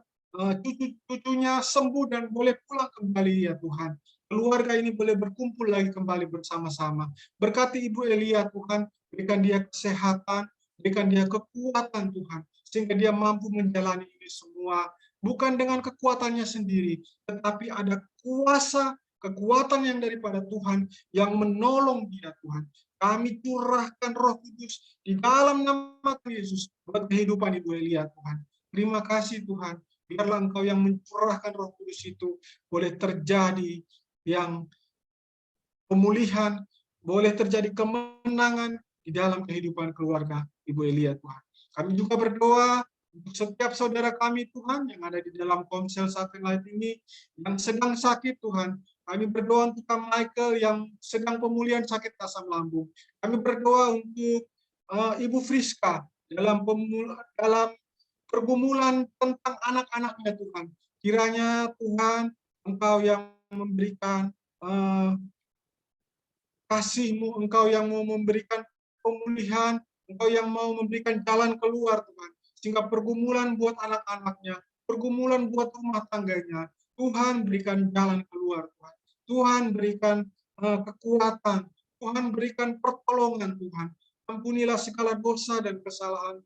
cucu-cucunya sembuh dan boleh pulang kembali ya Tuhan. Keluarga ini boleh berkumpul lagi kembali bersama-sama. Berkati Ibu Elia Tuhan, berikan dia kesehatan, berikan dia kekuatan Tuhan, sehingga dia mampu menjalani ini semua, bukan dengan kekuatannya sendiri, tetapi ada kuasa, kekuatan yang daripada Tuhan, yang menolong dia Tuhan. Kami curahkan Roh Kudus di dalam nama Yesus, buat kehidupan Ibu Elia Tuhan. Terima kasih Tuhan, biarlah Engkau yang mencurahkan Roh Kudus itu, boleh terjadi yang pemulihan, boleh terjadi kemenangan di dalam kehidupan keluarga Ibu Elia Tuhan. Kami juga berdoa untuk setiap saudara kami Tuhan yang ada di dalam Komsel Satelit ini yang sedang sakit Tuhan. Kami berdoa untuk Kak Michael yang sedang pemulihan sakit asam lambung. Kami berdoa untuk Ibu Friska dalam pergumulan tentang anak-anaknya Tuhan. Kiranya Tuhan, Engkau yang memberikan kasih-Mu, Engkau yang mau memberikan pemulihan, Engkau yang mau memberikan jalan keluar Tuhan. Sehingga pergumulan buat anak-anaknya, pergumulan buat rumah tangganya, Tuhan berikan jalan keluar Tuhan. Tuhan berikan kekuatan, Tuhan berikan pertolongan Tuhan. Ampunilah segala dosa dan kesalahan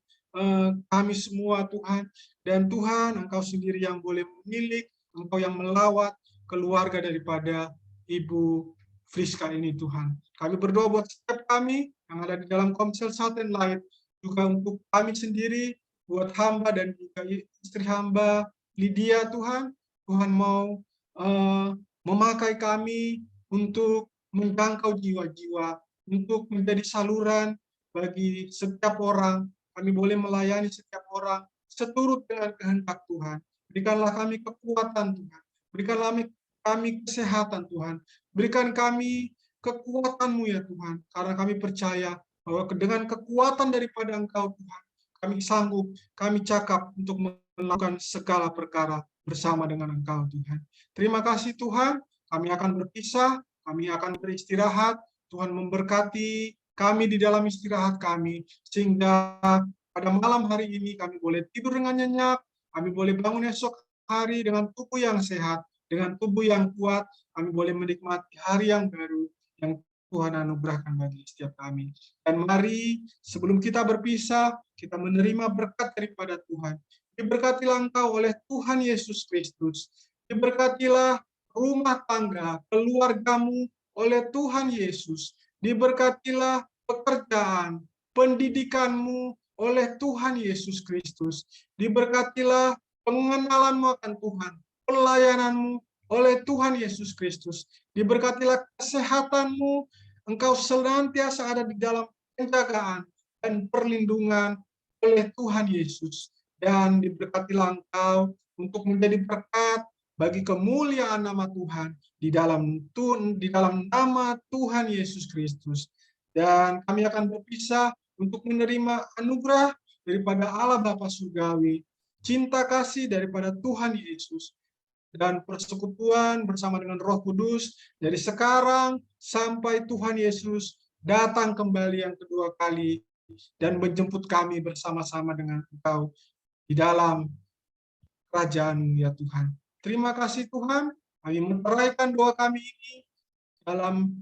kami semua Tuhan. Dan Tuhan, Engkau sendiri yang boleh memilih, Engkau yang melawat keluarga daripada Ibu Friska ini Tuhan. Kami berdoa buat setiap kami yang ada di dalam Komsel Salt and Light, juga untuk kami sendiri, buat hamba dan juga istri hamba Lydia Tuhan. Tuhan mau memakai kami untuk menjangkau jiwa-jiwa, untuk menjadi saluran bagi setiap orang. Kami boleh melayani setiap orang seturut dengan kehendak Tuhan. Berikanlah kami kekuatan Tuhan. Berikanlah kami kesehatan Tuhan. Berikan kami kekuatan-Mu ya Tuhan, karena kami percaya bahwa dengan kekuatan daripada Engkau Tuhan, kami sanggup, kami cakap untuk melakukan segala perkara bersama dengan Engkau Tuhan. Terima kasih Tuhan, kami akan berpisah, kami akan beristirahat, Tuhan memberkati kami di dalam istirahat kami, sehingga pada malam hari ini kami boleh tidur dengan nyenyak, kami boleh bangun esok hari dengan tubuh yang sehat, dengan tubuh yang kuat, kami boleh menikmati hari yang baru yang Tuhan anugerahkan bagi setiap kami. Dan mari sebelum kita berpisah, kita menerima berkat daripada Tuhan. Diberkatilah engkau oleh Tuhan Yesus Kristus. Diberkatilah rumah tangga, keluargamu oleh Tuhan Yesus. Diberkatilah pekerjaan, pendidikanmu oleh Tuhan Yesus Kristus. Diberkatilah pengenalanmu akan Tuhan, pelayananmu oleh Tuhan Yesus Kristus. Diberkatilah kesehatanmu, engkau senantiasa ada di dalam penjagaan dan perlindungan oleh Tuhan Yesus. Dan diberkatilah engkau untuk menjadi berkat bagi kemuliaan nama Tuhan di dalam nama Tuhan Yesus Kristus. Dan kami akan berpisah untuk menerima anugerah daripada Allah Bapa Surgawi, cinta kasih daripada Tuhan Yesus, dan persekutuan bersama dengan Roh Kudus dari sekarang sampai Tuhan Yesus datang kembali yang kedua kali dan menjemput kami bersama-sama dengan Engkau di dalam kerajaan ya Tuhan. Terima kasih Tuhan, kami menceraikan doa kami ini dalam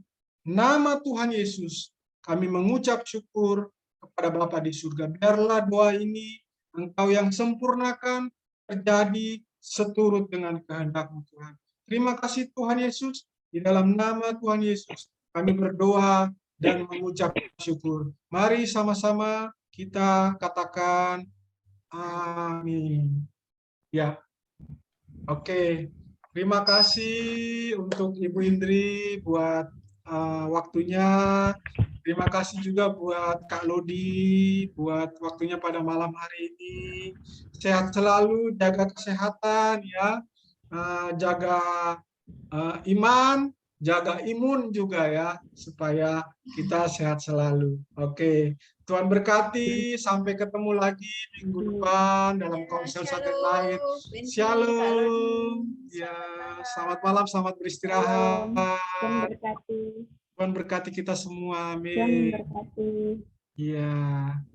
nama Tuhan Yesus. Kami mengucap syukur kepada Bapa di surga. Biarlah doa ini Engkau yang sempurnakan terjadi seturut dengan kehendak-Mu Tuhan. Terima kasih Tuhan Yesus, di dalam nama Tuhan Yesus kami berdoa dan mengucap syukur. Mari sama-sama kita katakan amin. Ya, oke. Terima kasih untuk Ibu Indri buat waktunya. Terima kasih juga buat Kak Lodi buat waktunya pada malam hari ini. Sehat selalu, jaga kesehatan ya, jaga iman, jaga imun juga ya, supaya kita sehat selalu. Oke, Tuhan berkati. Sampai ketemu lagi minggu depan dalam konsel satelit lain. Shalom. Ya, selamat malam, selamat beristirahat. Tuhan berkati. Tuhan berkati kita semua. Tuhan Amin. berkati. Iya.